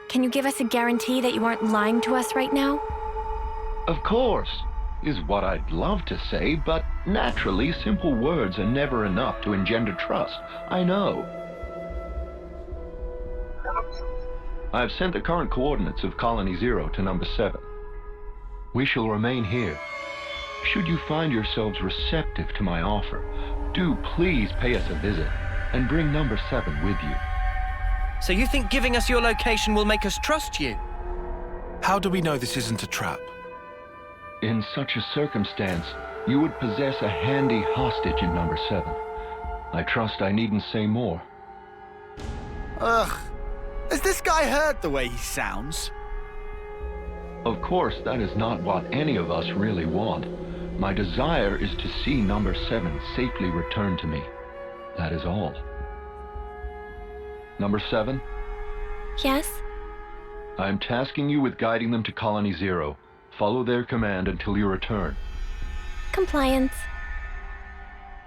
Can you give us a guarantee that you aren't lying to us right now? Of course, is what I'd love to say, but naturally simple words are never enough to engender trust, I know. I've sent the current coordinates of Colony 0 to number 7. We shall remain here. Should you find yourselves receptive to my offer, do please pay us a visit and bring number 7 with you. So you think giving us your location will make us trust you? How do we know this isn't a trap? In such a circumstance, you would possess a handy hostage in number 7. I trust I needn't say more. Ugh. Has this guy heard the way he sounds? Of course, that is not what any of us really want. My desire is to see number 7 safely returned to me. That is all. Number 7, Yes? I am tasking you with guiding them to Colony 0. Follow their command until you return. Compliance.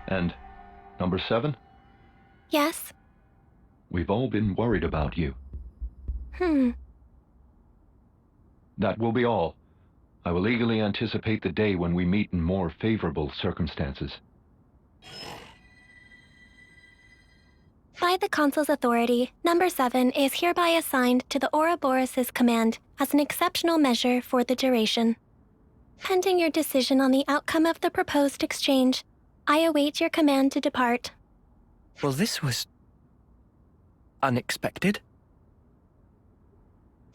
And number 7, Yes? we've all been worried about you. That will be all. I will eagerly anticipate the day when we meet in more favorable circumstances. By the Consul's authority, number 7 is hereby assigned to the Ouroboros' command as an exceptional measure for the duration. Pending your decision on the outcome of the proposed exchange, I await your command to depart. Well, this was unexpected.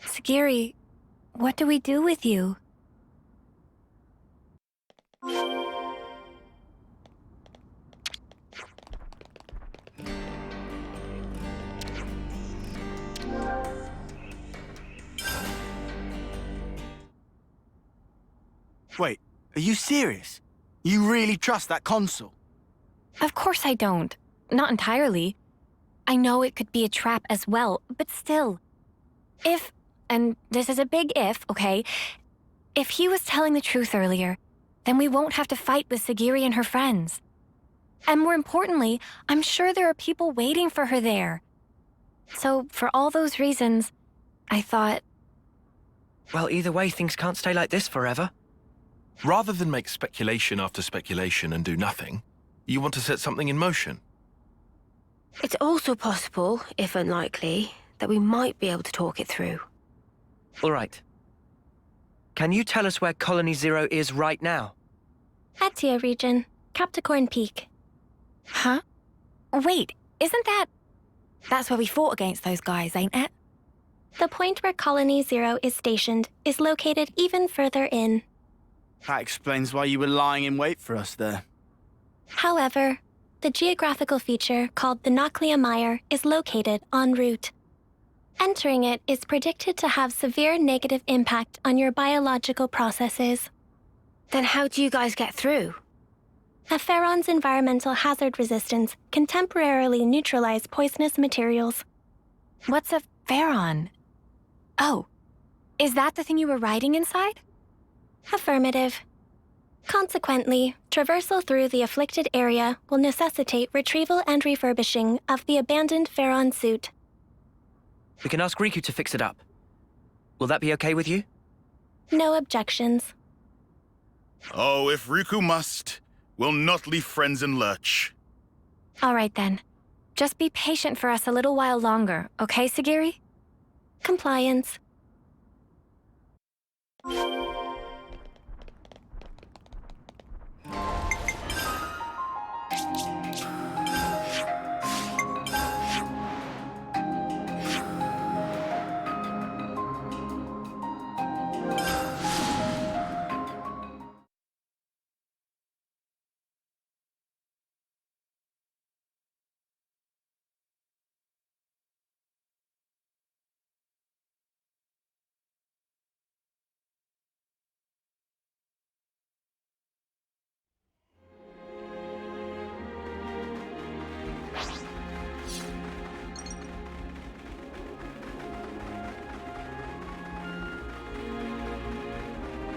Sigiri, what do we do with you? Wait, are you serious? You really trust that consul? Of course I don't. Not entirely. I know it could be a trap as well, but still. If, and this is a big if, okay? If he was telling the truth earlier, then we won't have to fight with Sigiri and her friends. And more importantly, I'm sure there are people waiting for her there. So, for all those reasons, I thought... Well, either way, things can't stay like this forever. Rather than make speculation after speculation and do nothing, you want to set something in motion. It's also possible, if unlikely, that we might be able to talk it through. All right. Can you tell us where Colony 0 is right now? Atia region, Capricorn Peak. Huh? Wait, isn't that... That's where we fought against those guys, ain't it? The point where Colony 0 is stationed is located even further in. That explains why you were lying in wait for us there. However, the geographical feature called the Noclia Mire is located en route. Entering it is predicted to have severe negative impact on your biological processes. Then how do you guys get through? A Pharaon's environmental hazard resistance can temporarily neutralize poisonous materials. What's a Pharaon? Oh, is that the thing you were riding inside? Affirmative. Consequently, traversal through the afflicted area will necessitate retrieval and refurbishing of the abandoned Pharaon suit. We can ask Riku to fix it up. Will that be okay with you? No objections. Oh, if Riku must, we'll not leave friends in lurch. All right then. Just be patient for us a little while longer, okay, Sigiri? Compliance.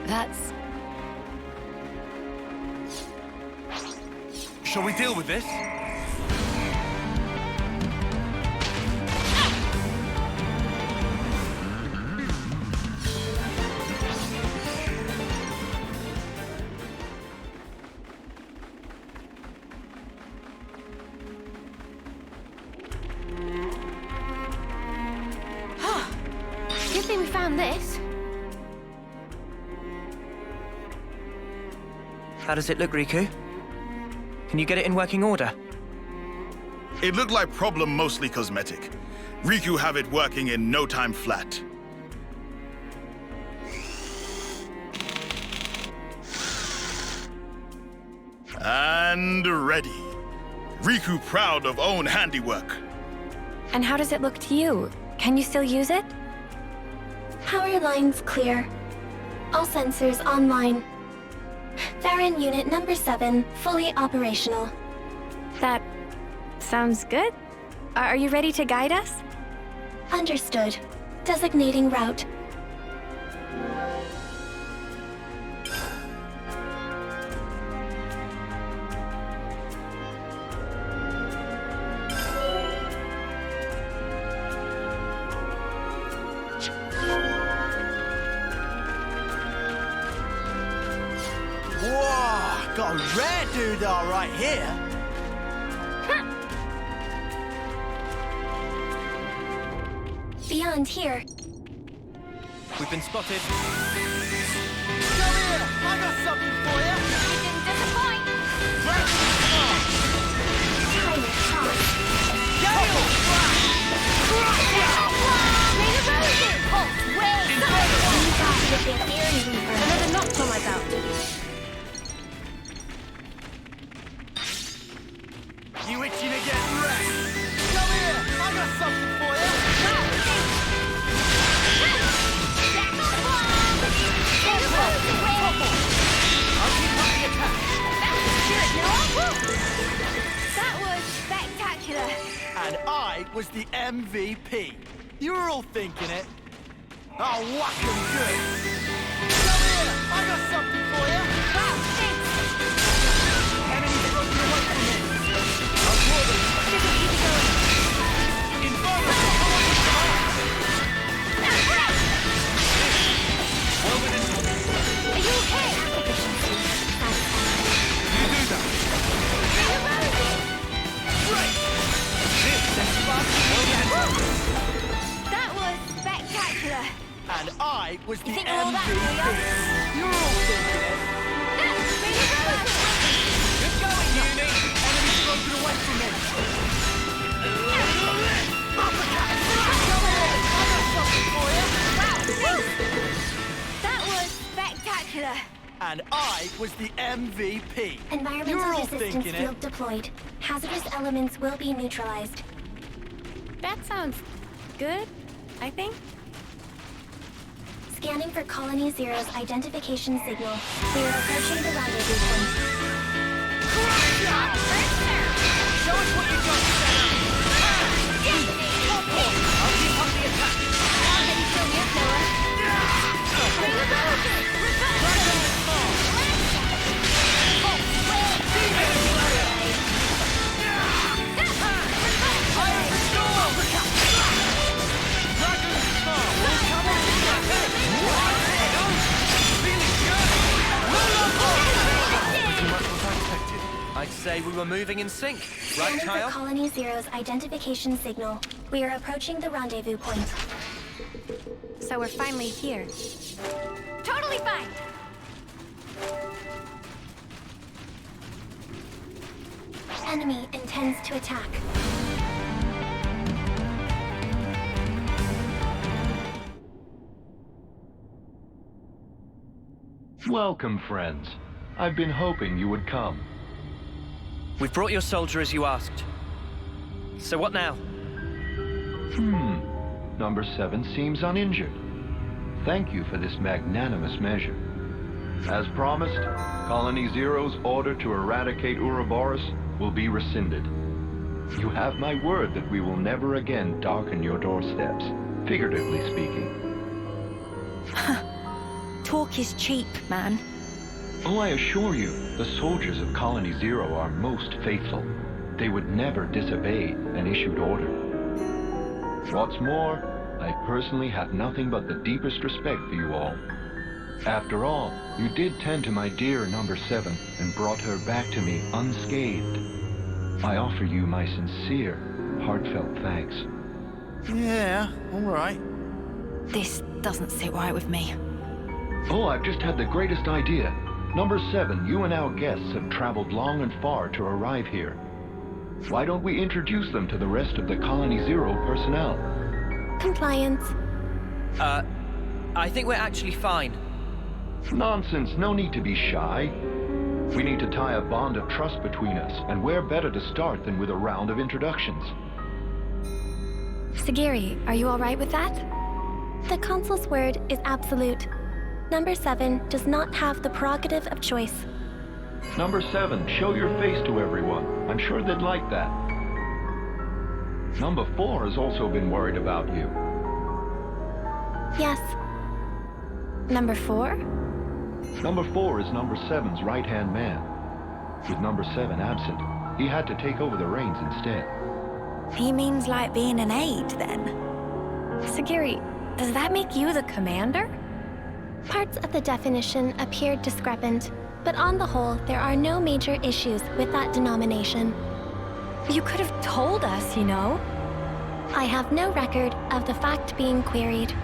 That's... Shall we deal with this? Good thing we found this. How does it look, Riku? Can you get it in working order? It looked like problem mostly cosmetic. Riku have it working in no time flat. And ready. Riku proud of own handiwork. And how does it look to you? Can you still use it? Power lines clear. All sensors online. Theron unit number 7, fully operational. That sounds good. Are you ready to guide us? Understood. Designating route. Whoa, got a rare doodah right here. Beyond here. We've been spotted. Come here, I got something for you. You didn't disappoint. Timer charge. Another notch on my belt. You itching to get wrecked? Come here, I got something for you. That was spectacular. And I was the MVP. You were all thinking it. I'll whack 'em good. Come here, I got something for you. Wow, thanks. Enemies broken away from me. I'll draw them. Are you okay? You do that. Great. That was spectacular. And I was the think all that, MVP. You're all thinking it. Good going, Uni. Enemies broken away from me. That was spectacular. And I was the MVP. Environmental You're all resistance thinking field it. deployed. Hazardous elements will be neutralized. That sounds good, I think. Scanning for Colony Zero's identification signal. We are approaching the rendezvous point. Show us what you got, Senna. I'll keep up the attack. How can you kill me up, Noah? I'd say we were moving in sync. Right, Scanning for Kyle? Colony Zero's identification signal. We are approaching the rendezvous point. So we're finally here. Totally fine. Enemy intends to attack. Welcome, friends. I've been hoping you would come. We've brought your soldier as you asked. So what now? Number 7 seems uninjured. Thank you for this magnanimous measure. As promised, Colony Zero's order to eradicate Ouroboros will be rescinded. You have my word that we will never again darken your doorsteps, figuratively speaking. Talk is cheap, man. Oh, I assure you, the soldiers of Colony Zero are most faithful. They would never disobey an issued order. What's more, I personally have nothing but the deepest respect for you all. After all, you did tend to my dear number 7 and brought her back to me unscathed. I offer you my sincere, heartfelt thanks. Yeah, all right. This doesn't sit right with me. Oh, I've just had the greatest idea. Number 7, you and our guests have traveled long and far to arrive here. Why don't we introduce them to the rest of the Colony Zero personnel? Compliance. I think we're actually fine. Nonsense, no need to be shy. We need to tie a bond of trust between us, and where better to start than with a round of introductions? Sigiri, are you all right with that? The Consul's word is absolute. Number 7 does not have the prerogative of choice. Number 7, show your face to everyone. I'm sure they'd like that. Number 4 has also been worried about you. Yes. Number 4? Number 4 is Number 7's right-hand man. With Number 7 absent, he had to take over the reins instead. He means like being an aide, then? Sigiri, does that make you the commander? Parts of the definition appear discrepant, but on the whole, there are no major issues with that denomination. You could have told us, you know. I have no record of the fact being queried.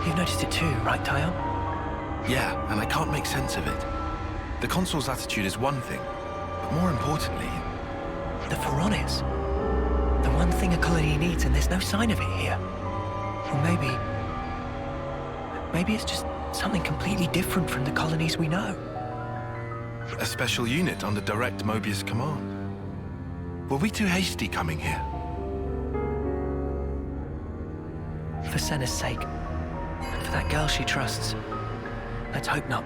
You've noticed it too, right, Tyon? Yeah, and I can't make sense of it. The Consul's attitude is one thing, but more importantly... The Pharaonis. The one thing a colony needs, and there's no sign of it here. Or maybe it's just something completely different from the colonies we know. A special unit under direct Moebius command. Were we too hasty coming here? For Senna's sake, and for that girl she trusts, let's hope not.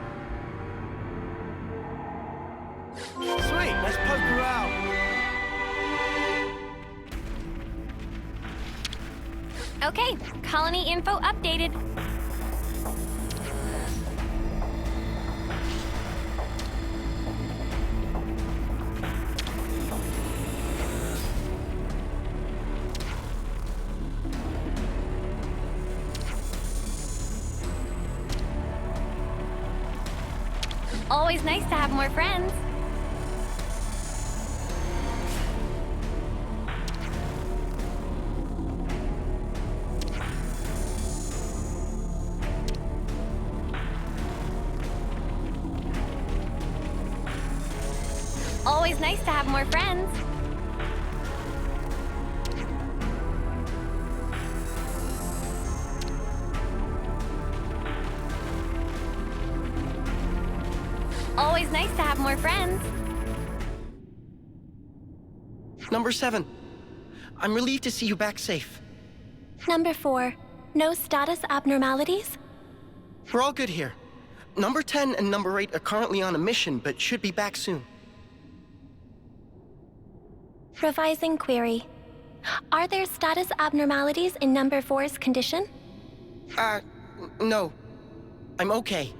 Sweet, let's poke her out. Okay, colony info updated. Always nice to have more friends. Always nice to have more friends. Always nice to have more friends. Number 7. I'm relieved to see you back safe. Number 4, no status abnormalities? We're all good here. Number 10 and Number 8 are currently on a mission, but should be back soon. Revising query. Are there status abnormalities in Number 4's condition? No. I'm okay.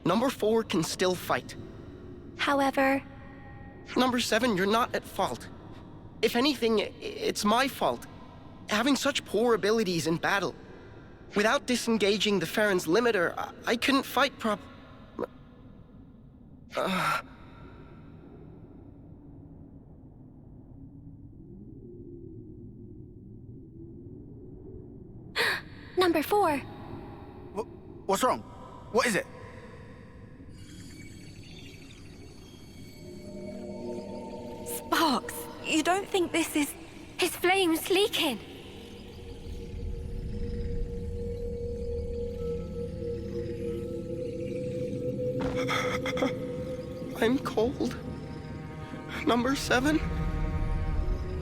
Number 4 can still fight. However... Number 7, you're not at fault. If anything, it's my fault. Having such poor abilities in battle. Without disengaging the Farron's limiter, I couldn't fight Number 4. What's wrong? What is it? Sparks, you don't think this is... His flame's leaking. I'm cold. Number 7?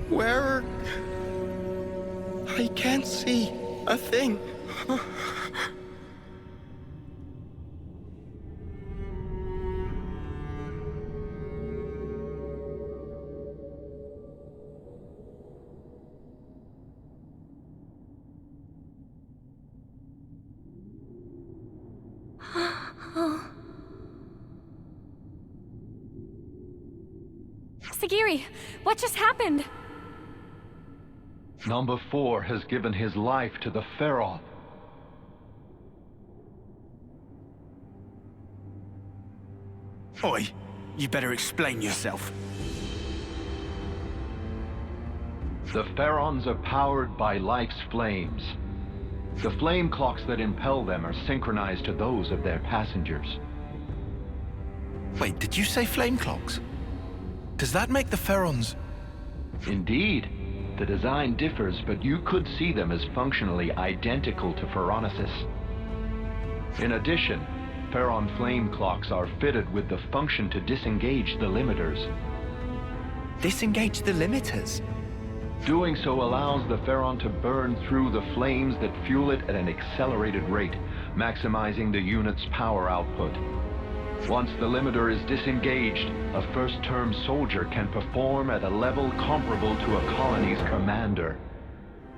Where... I can't see a thing. Sigiri, what just happened? Number 4 has given his life to the Pharaoh. Oi, you better explain yourself. The Pharaons are powered by life's flames. The flame clocks that impel them are synchronized to those of their passengers. Wait, did you say flame clocks? Does that make the Pharaons... Indeed. The design differs, but you could see them as functionally identical to Pharaonesis. In addition, Pharaon flame clocks are fitted with the function to disengage the limiters. Disengage the limiters? Doing so allows the Pharaon to burn through the flames that fuel it at an accelerated rate, maximizing the unit's power output. Once the limiter is disengaged, a first-term soldier can perform at a level comparable to a colony's commander.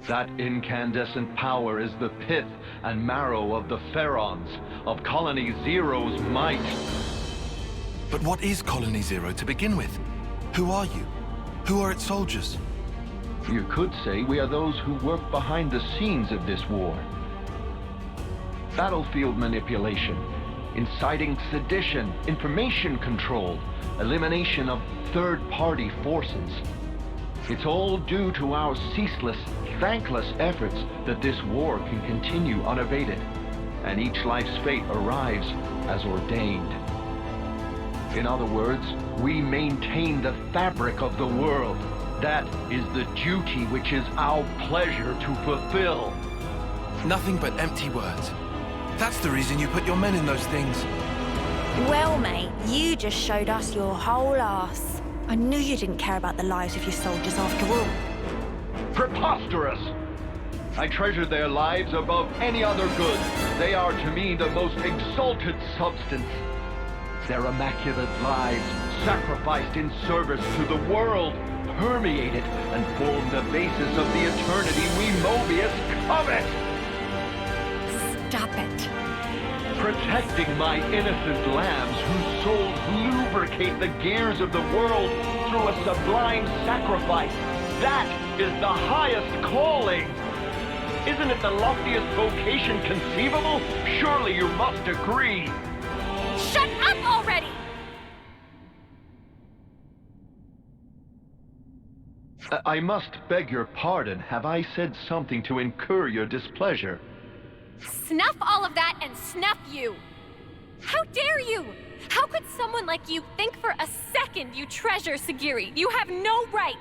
That incandescent power is the pith and marrow of the Pharaons, of Colony Zero's might. But what is Colony Zero to begin with? Who are you? Who are its soldiers? You could say we are those who work behind the scenes of this war. Battlefield manipulation, inciting sedition, information control, elimination of third-party forces. It's all due to our ceaseless, thankless efforts that this war can continue unabated, and each life's fate arrives as ordained. In other words, we maintain the fabric of the world. That is the duty which is our pleasure to fulfill. Nothing but empty words. That's the reason you put your men in those things. Well, mate, you just showed us your whole ass. I knew you didn't care about the lives of your soldiers after all. Preposterous! I treasure their lives above any other good. They are to me the most exalted substance. Their immaculate lives, sacrificed in service to the world, permeate it and form the basis of the eternity we Moebius covet! Stop it. Protecting my innocent lambs whose souls lubricate the gears of the world through a sublime sacrifice. That is the highest calling! Isn't it the loftiest vocation conceivable? Surely you must agree! Shut up already! I must beg your pardon. Have I said something to incur your displeasure? Snuff all of that and snuff you! How dare you! How could someone like you think for a second you treasure Sigiri? You have no right!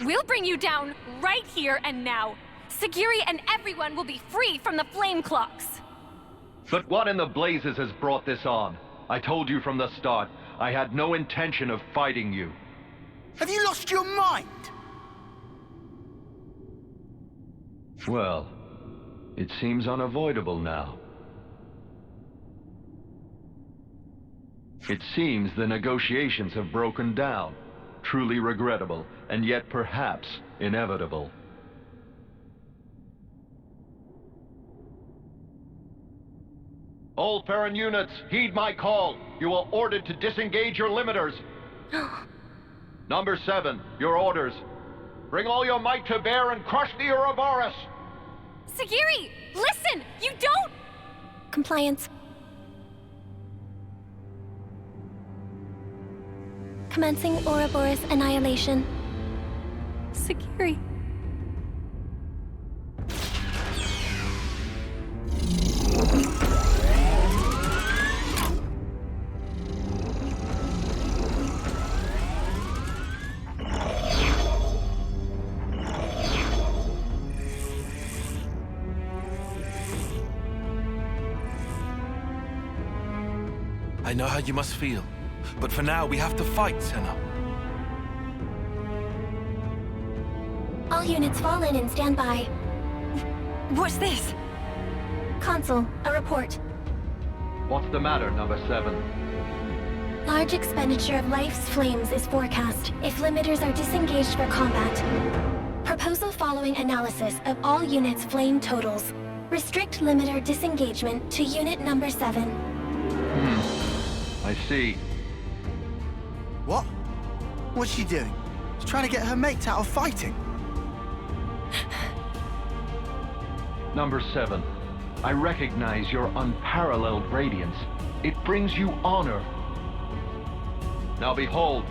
We'll bring you down right here and now. Sigiri and everyone will be free from the flame clocks. But what in the blazes has brought this on? I told you from the start, I had no intention of fighting you. Have you lost your mind? Well, it seems unavoidable now. It seems the negotiations have broken down. Truly regrettable, and yet perhaps inevitable. All Pharaon units, heed my call. You are ordered to disengage your limiters. Number 7, your orders. Bring all your might to bear and crush the Ouroboros! Sigiri, listen! You don't... Compliance. Commencing Ouroboros annihilation. Sigiri. I know how you must feel, but for now we have to fight, Senna. All units fall in and stand by. What's this? Consul, a report. What's the matter, number 7? Large expenditure of life's flames is forecast if limiters are disengaged for combat. Proposal following analysis of all units' flame totals. Restrict limiter disengagement to unit number 7. I see. What? What's she doing? She's trying to get her mates out of fighting. Number 7, I recognize your unparalleled radiance. It brings you honor. Now behold,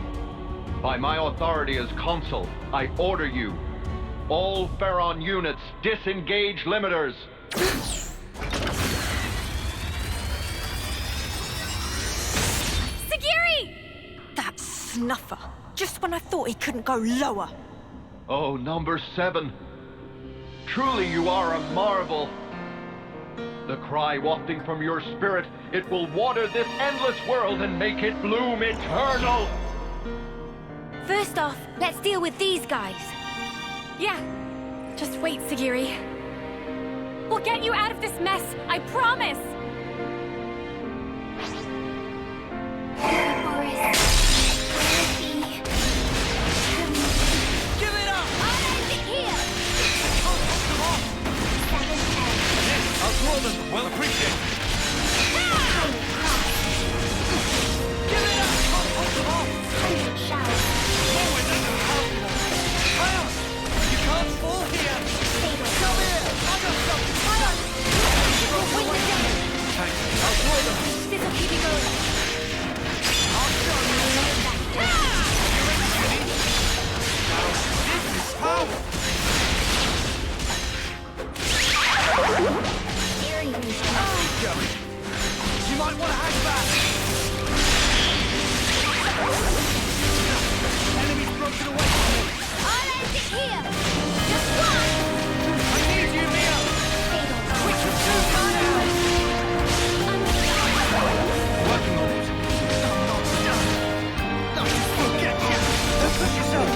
by my authority as consul, I order you, all Pharaon units, disengage limiters. snuffer. Just when I thought he couldn't go lower. Oh, number 7. Truly you are a marvel. The cry wafting from your spirit, it will water this endless world and make it bloom eternal. First off, let's deal with these guys. Yeah. Just wait, Sigiri. We'll get you out of this mess, I promise! Give it up! I'll draw them. Well appreciated. Give it up! You can't fall here! Come here! I got something! Thanks. I'll draw them. This'll keep you going. I'll show you. You ready? Now, this is power! You might want to hang back. Enemy's broken away from me. I'll end it here. Just one. I need you, Mia. We should do this now. Working on it. I'm not done. No, forget you. Don't push yourself.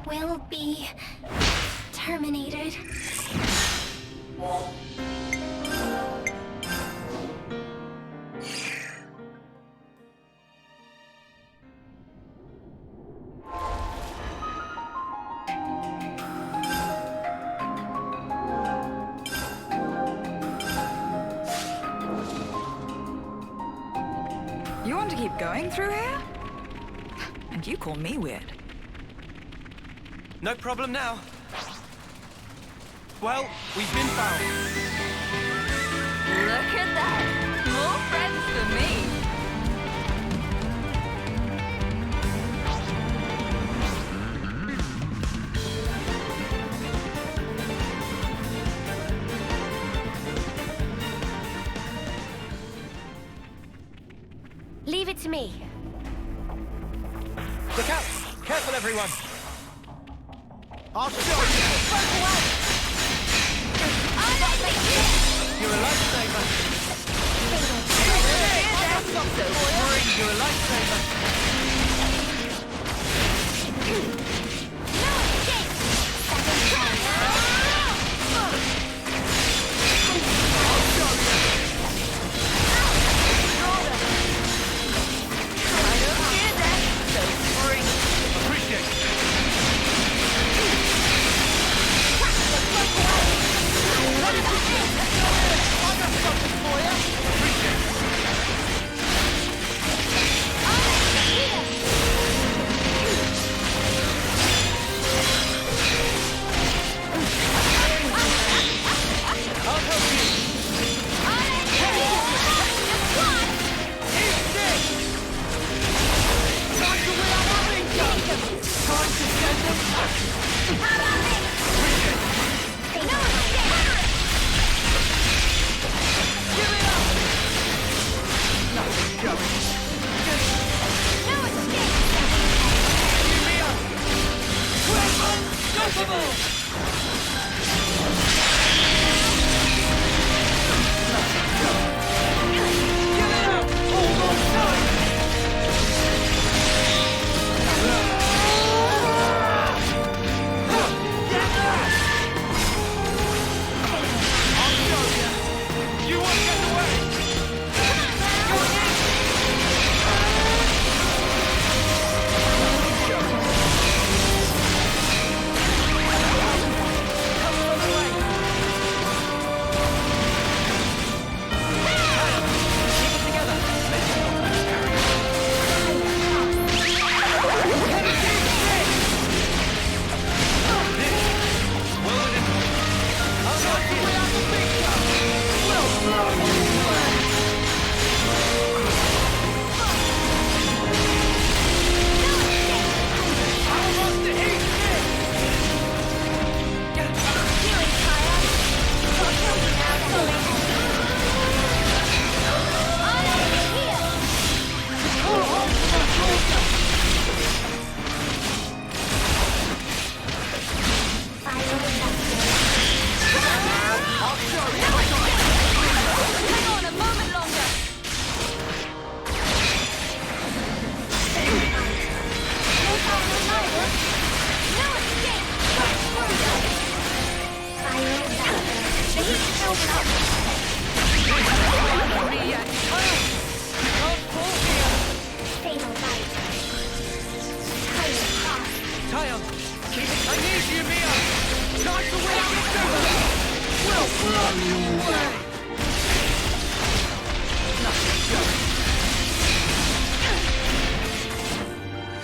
Will be terminated. You want to keep going through here? And you call me weird. No problem now. Well, we've been found. Look at that! More friends for me! Leave it to me. Look out! Careful, everyone! I'll show you. You're a lifesaver. You're a lifesaver. Zion! I need you, Mia! Time to win out the super! We'll blow you away! Nothing going.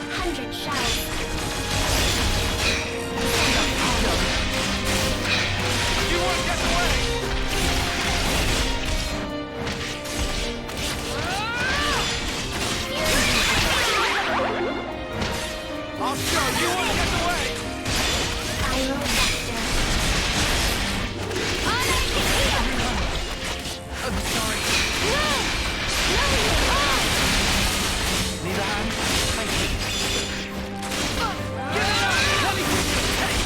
100 shells. You won't get away! I'll show you won't get away! Viral vector. I'm sorry. No! No, you are! Need a hand? Thank you. Get it up! Let me take!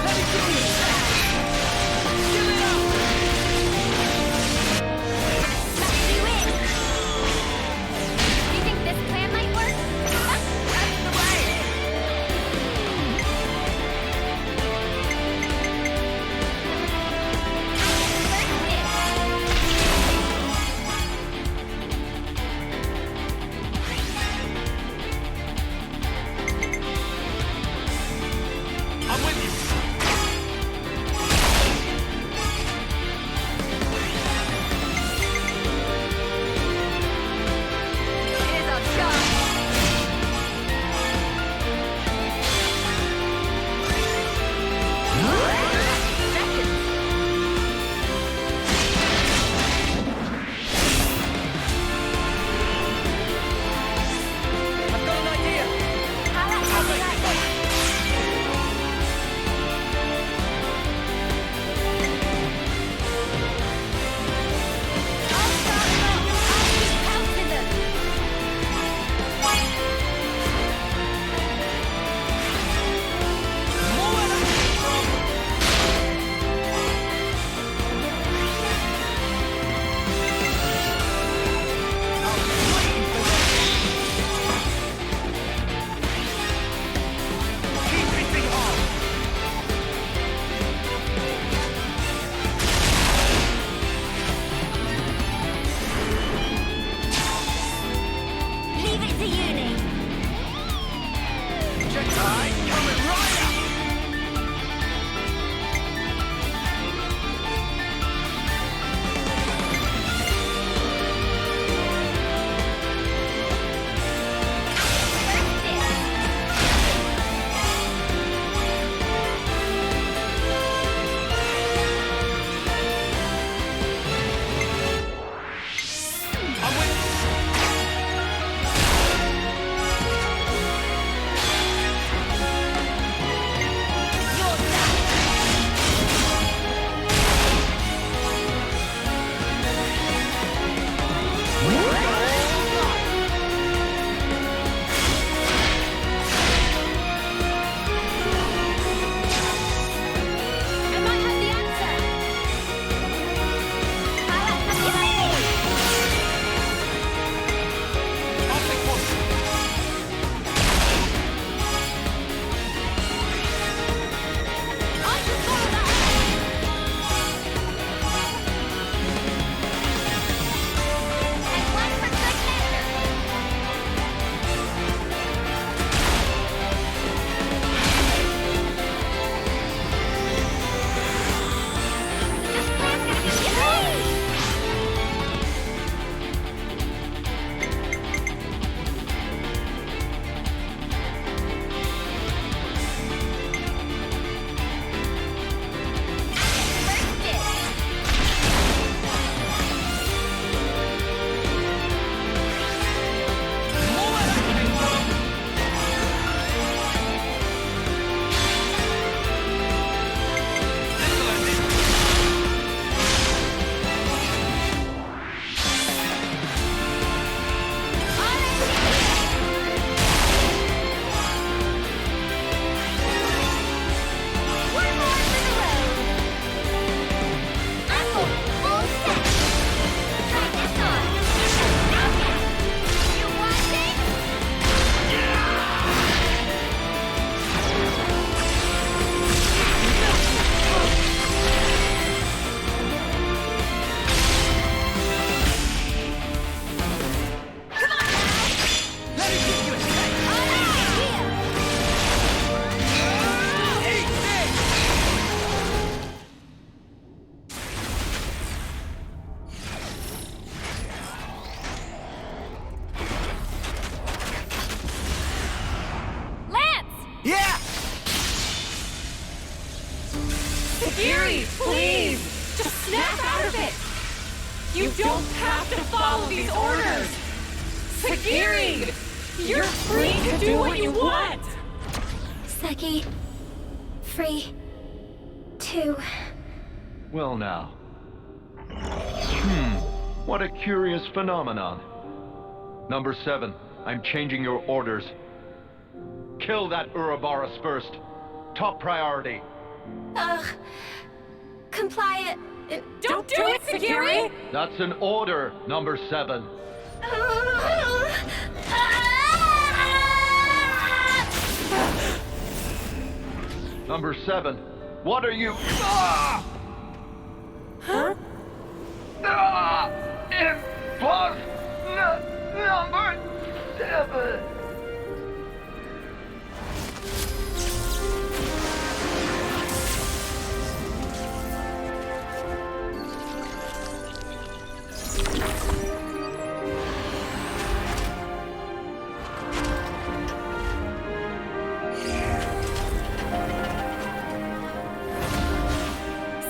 Let me do this! Give it up! Smash you in! You think this plan might work? That's the way! You don't have to follow these orders! Sigiri! You're free to do what you want! Seki, free to... Well now. What a curious phenomenon. Number 7, I'm changing your orders. Kill that Ouroboros first. Top priority. Comply it. Don't do it, Sigiri! That's an order, Number 7. Number 7, what are you... Huh? Number 7.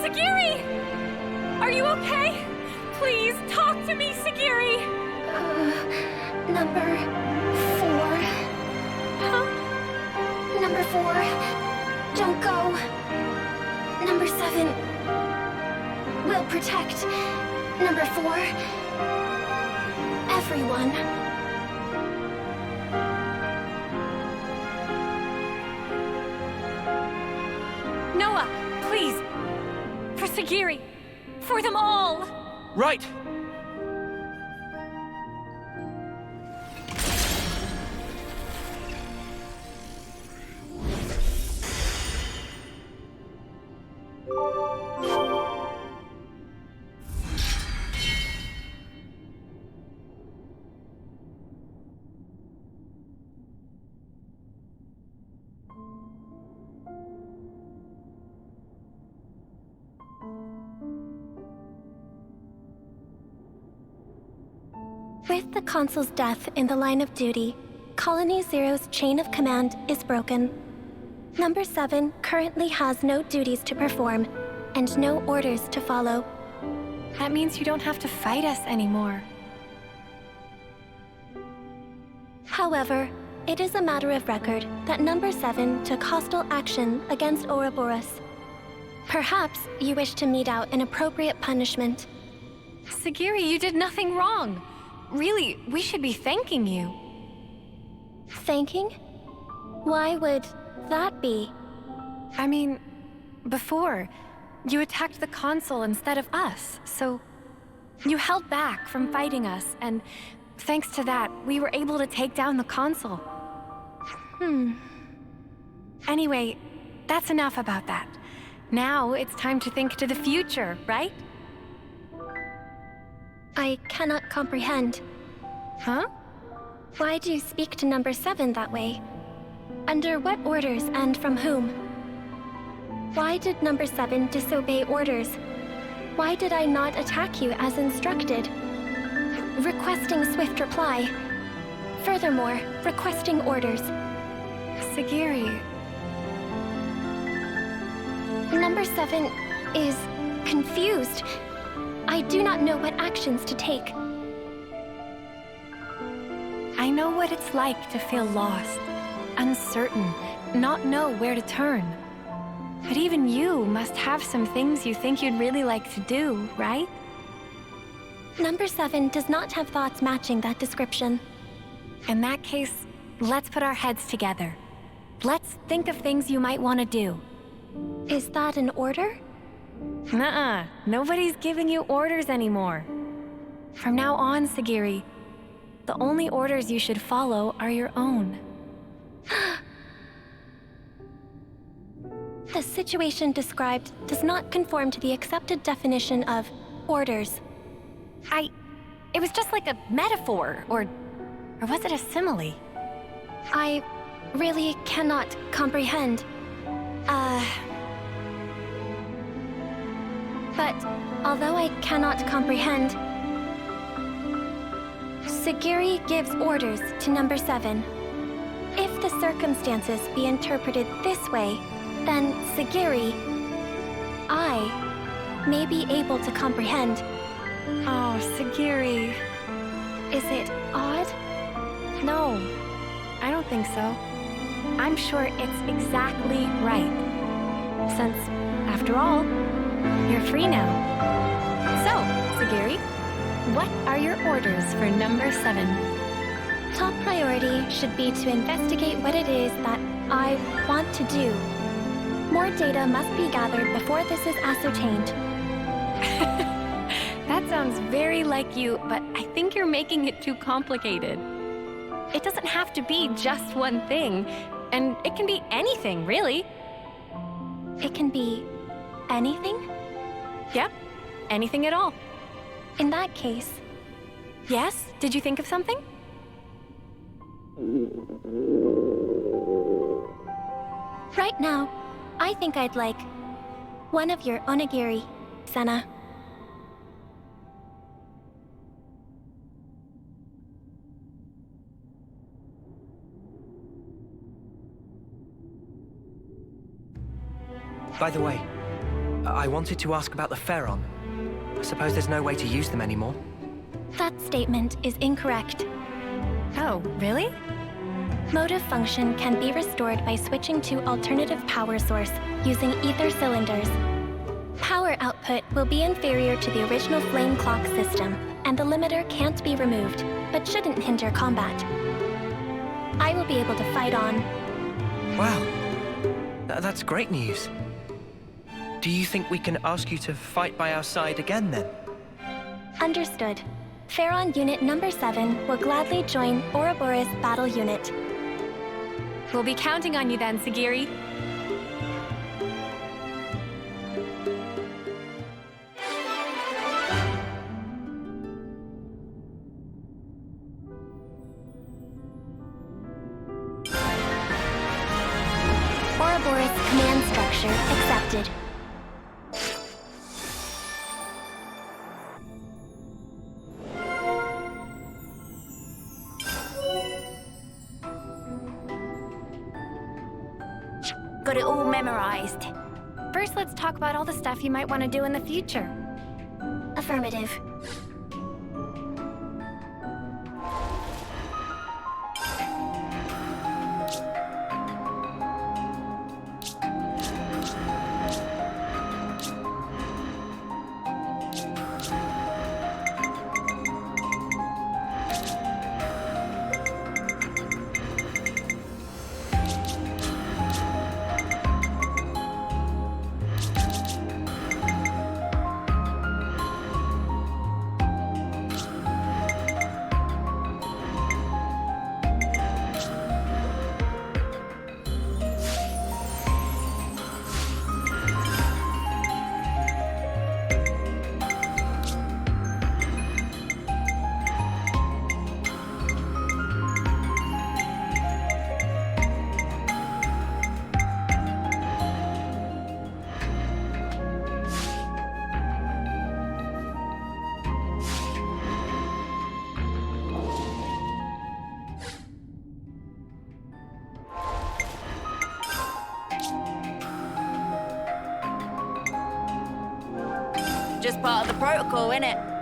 Sigiri! Are you okay? Please, talk to me, Sigiri! Number 4. Huh? Number 4. Don't go. Number 7. Will protect. Number 4. Everyone. Noah, please. For Sigiri. For them all. Right. With the Consul's death in the line of duty, Colony Zero's chain of command is broken. Number 7 currently has no duties to perform and no orders to follow. That means you don't have to fight us anymore. However, it is a matter of record that Number 7 took hostile action against Ouroboros. Perhaps you wish to mete out an appropriate punishment. Sigiri, you did nothing wrong. Really, we should be thanking you. Thanking? Why would that be? I mean, before, you attacked the Consul instead of us, so you held back from fighting us, and thanks to that, we were able to take down the Consul. Anyway, that's enough about that. Now it's time to think to the future, right? I cannot comprehend. Huh? Why do you speak to Number 7 that way? Under what orders and from whom? Why did Number 7 disobey orders? Why did I not attack you as instructed? Requesting swift reply. Furthermore, requesting orders. Sigiri... Number 7 is confused. I do not know what actions to take. I know what it's like to feel lost, uncertain, not know where to turn. But even you must have some things you think you'd really like to do, right? Number 7 does not have thoughts matching that description. In that case, let's put our heads together. Let's think of things you might want to do. Is that an order? Nuh-uh. Nobody's giving you orders anymore. From now on, Sigiri, the only orders you should follow are your own. The situation described does not conform to the accepted definition of orders. It was just like a metaphor, or was it a simile? I really cannot comprehend. But although I cannot comprehend, Sigiri gives orders to Number 7. If the circumstances be interpreted this way, then Sigiri, I, may be able to comprehend. Oh, Sigiri. Is it odd? No, I don't think so. I'm sure it's exactly right. Since, after all, you're free now. So, Sigiri, what are your orders for number 7? Top priority should be to investigate what it is that I want to do. More data must be gathered before this is ascertained. That sounds very like you, but I think you're making it too complicated. It doesn't have to be just one thing, and it can be anything, really. It can be anything? Yep, anything at all. In that case... Yes? Did you think of something? Right now, I think I'd like one of your onigiri, Senna. By the way, I wanted to ask about the Pharaon. I suppose there's no way to use them anymore. That statement is incorrect. Oh, really? Motive function can be restored by switching to alternative power source using ether cylinders. Power output will be inferior to the original flame clock system, and the limiter can't be removed, but shouldn't hinder combat. I will be able to fight on. Wow, that's great news. Do you think we can ask you to fight by our side again, then? Understood. Pharaon Unit Number 7 will gladly join Ouroboros Battle Unit. We'll be counting on you then, Sigiri. Ouroboros command structure accepted. Got it all memorized. First, let's talk about all the stuff you might want to do in the future. Affirmative. Just part of the protocol, innit?